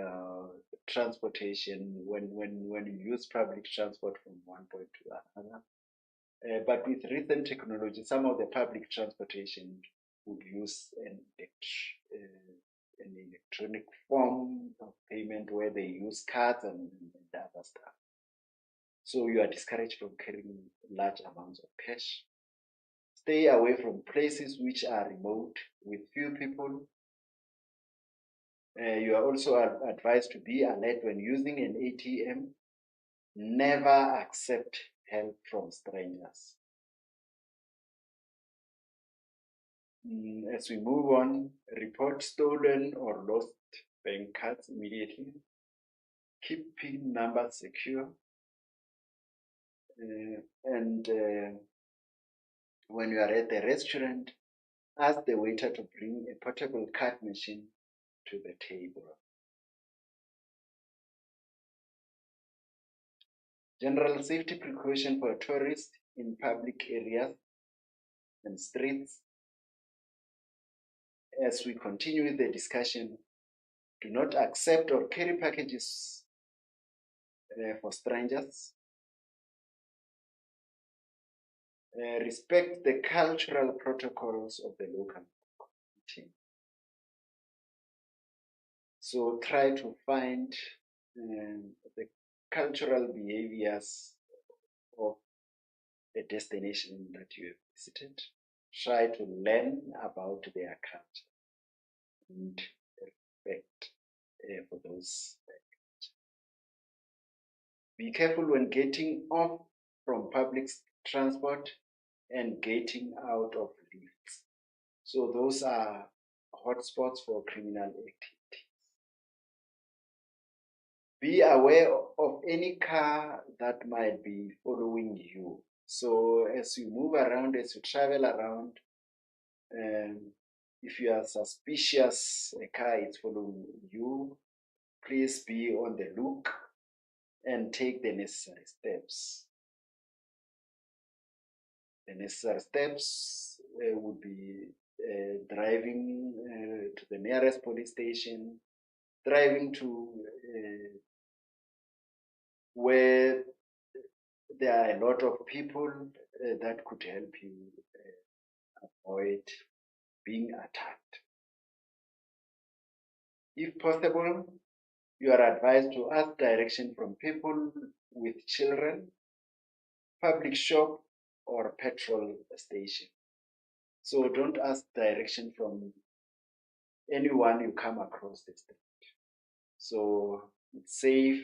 transportation when you use public transport from one point to another. But with recent technology, some of the public transportation would use an electronic form of payment where they use cards and other stuff. So you are discouraged from carrying large amounts of cash. Stay away from places which are remote with few people. You are also advised to be alert when using an ATM. Never accept help from strangers. As we move on, report stolen or lost bank cards immediately. Keep PIN numbers secure. And when you are at the restaurant, ask the waiter to bring a portable card machine to the table. General safety precaution for tourists in public areas and streets. As we continue with the discussion, do not accept or carry packages for strangers. Respect the cultural protocols of the local community. So try to find the cultural behaviors of the destination that you have visited. Try to learn about their culture and respect for those. Be careful when getting off from public transport and getting out of lifts. So those are hotspots for criminal activity. Be aware of any car that might be following you. So as you move around, as you travel around, if you are suspicious a car is following you, please be on the look and take the necessary steps. The necessary steps would be driving to the nearest police station, driving to where there are a lot of people that could help you avoid being attacked. If possible, you are advised to ask direction from people with children, public shop, or petrol station. So don't ask direction from anyone you come across the street. So it's safe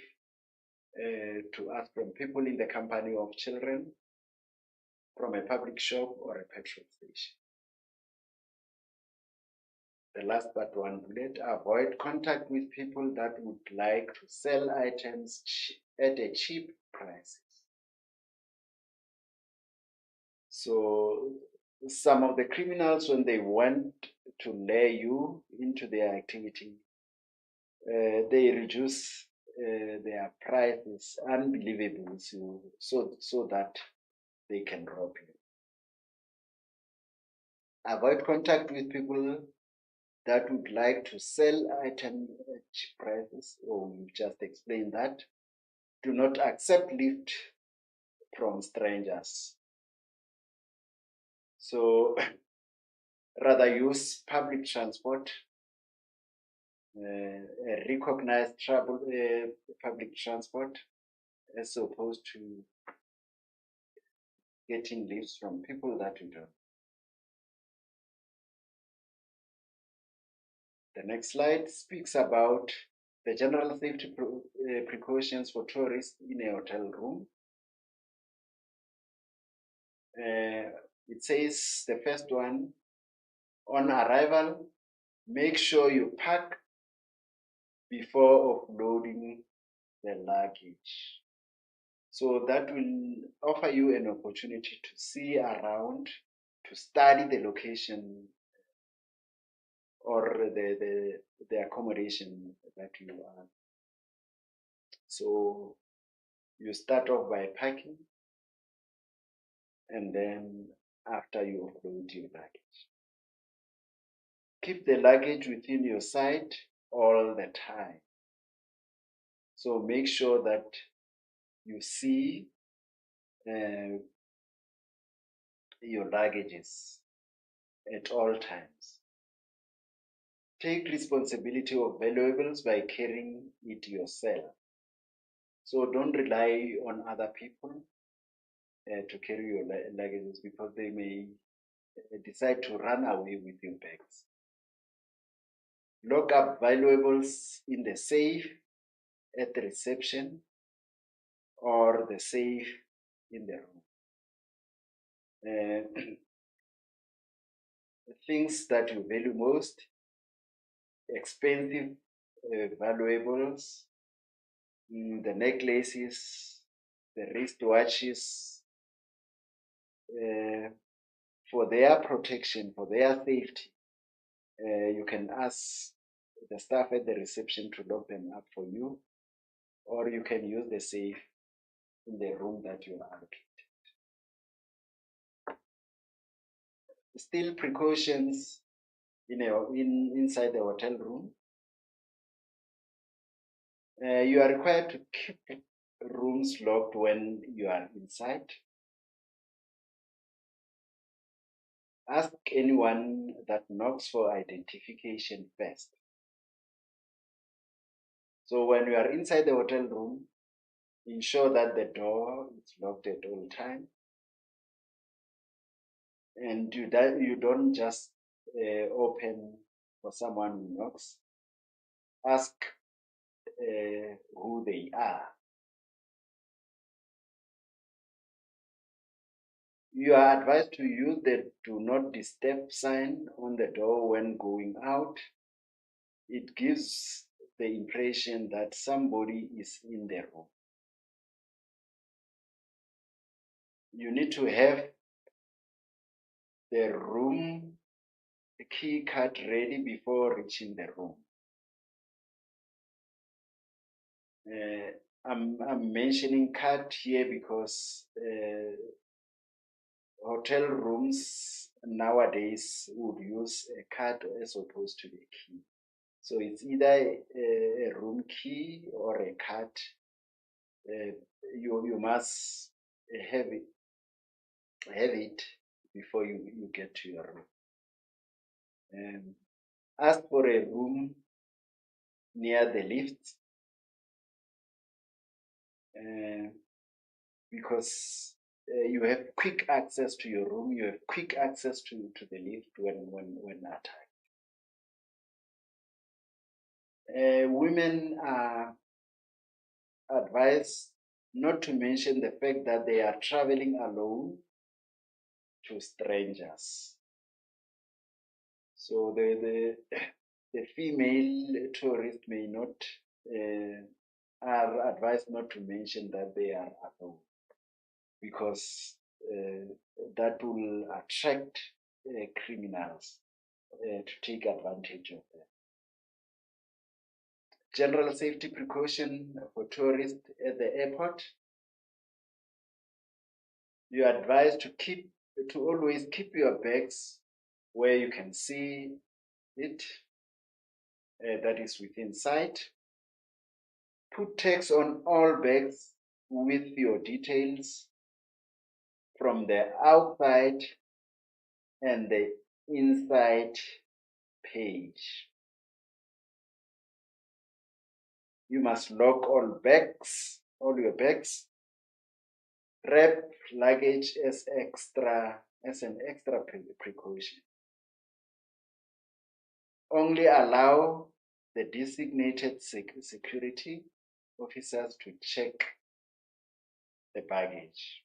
to ask from people in the company of children, from a public shop or a petrol station. The last but one bullet, avoid contact with people that would like to sell items at a cheap prices. So some of the criminals, when they want to lure you into their activity, they reduce their prices unbelievably so that they can rob you. Avoid contact with people that would like to sell items at cheap prices. Oh, we've just explained that. Do not accept lift from strangers. So rather use public transport recognized public transport as opposed to getting lifts from people that you don't. The next slide speaks about the general safety precautions for tourists in a hotel room. It says the first one, on arrival, make sure you pack before offloading the luggage. So that will offer you an opportunity to see around, to study the location or the accommodation that you are. So you start off by packing, and then after you offload your luggage. Keep the luggage within your sight all the time. So make sure that you see your luggages at all times. Take responsibility of valuables by carrying it yourself. So don't rely on other people to carry your luggages, because they may decide to run away with your bags. Lock up valuables in the safe at the reception or the safe in the room. Things that you value most: expensive valuables, the necklaces, the wristwatches, for their protection, for their safety. You can ask the staff at the reception to lock them up for you, or you can use the safe in the room that you are allocated. Still precautions inside the hotel room. You are required to keep rooms locked when you are inside. Ask anyone that knocks for identification first. So when you are inside the hotel room, ensure that the door is locked at all times, and you don't just open for someone who knocks. Ask who they are. You are advised to use the do not disturb sign on the door when going out. It gives the impression that somebody is in the room. You need to have the room key card ready before reaching the room. I'm mentioning card here because hotel rooms nowadays would use a card as opposed to the key. So it's either a room key or a card. You must have it before you get to your room. Ask for a room near the lift, because you have quick access to your room, you have quick access to the lift when attacked. Women are advised not to mention the fact that they are traveling alone to strangers. So the female tourist may not are advised not to mention that they are alone, because that will attract criminals to take advantage of them. General safety precaution for tourists at the airport. You are advised to always keep your bags where you can see it, that is within sight. Put tags on all bags with your details from the outside and the inside page. You must lock all your bags. Wrap luggage as an extra precaution. Only allow the designated security officers to check the baggage.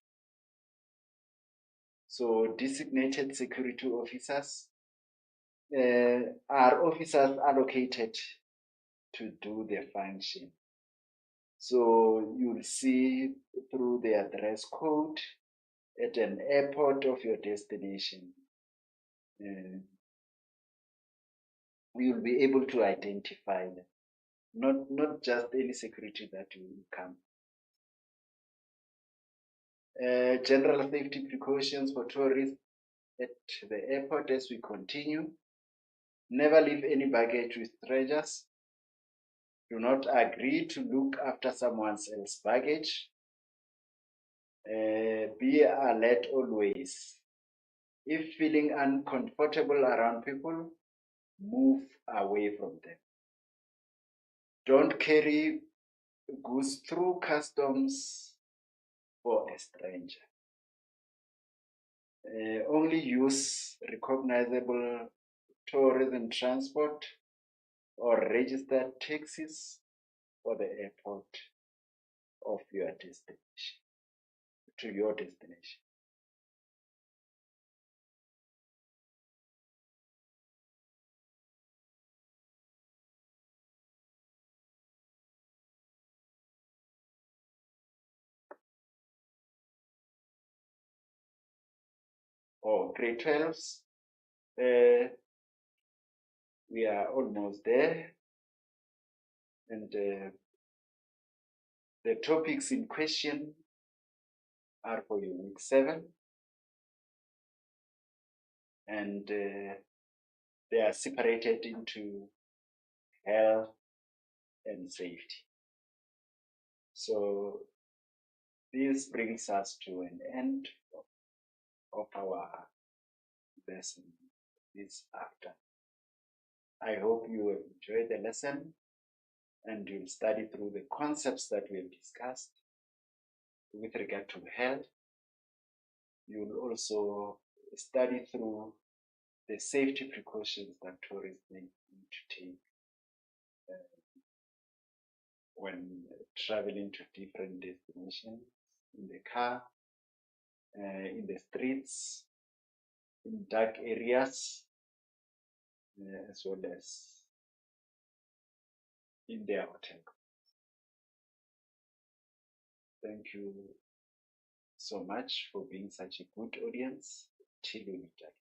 So designated security officers are officers allocated to do their function. So you'll see through their dress code at an airport of your destination. You'll be able to identify them. Not just any security that will come. General safety precautions for tourists at the airport as we continue. Never leave any baggage with strangers. Do not agree to look after someone else's baggage. Be alert always. If feeling uncomfortable around people, move away from them. Don't carry goods through customs for a stranger. Only use recognizable tourism transport or registered taxis for the airport of your destination, to your destination. Grade 12s, we are almost there, and the topics in question are for you week 7, and they are separated into health and safety. So this brings us to an end of our lesson this afternoon. I hope you have enjoyed the lesson and you'll study through the concepts that we have discussed with regard to health. You'll also study through the safety precautions that tourists need to take when traveling to different destinations, in the car, in the streets, in dark areas, as well as in their hotel. Thank you so much for being such a good audience. Till we meet again.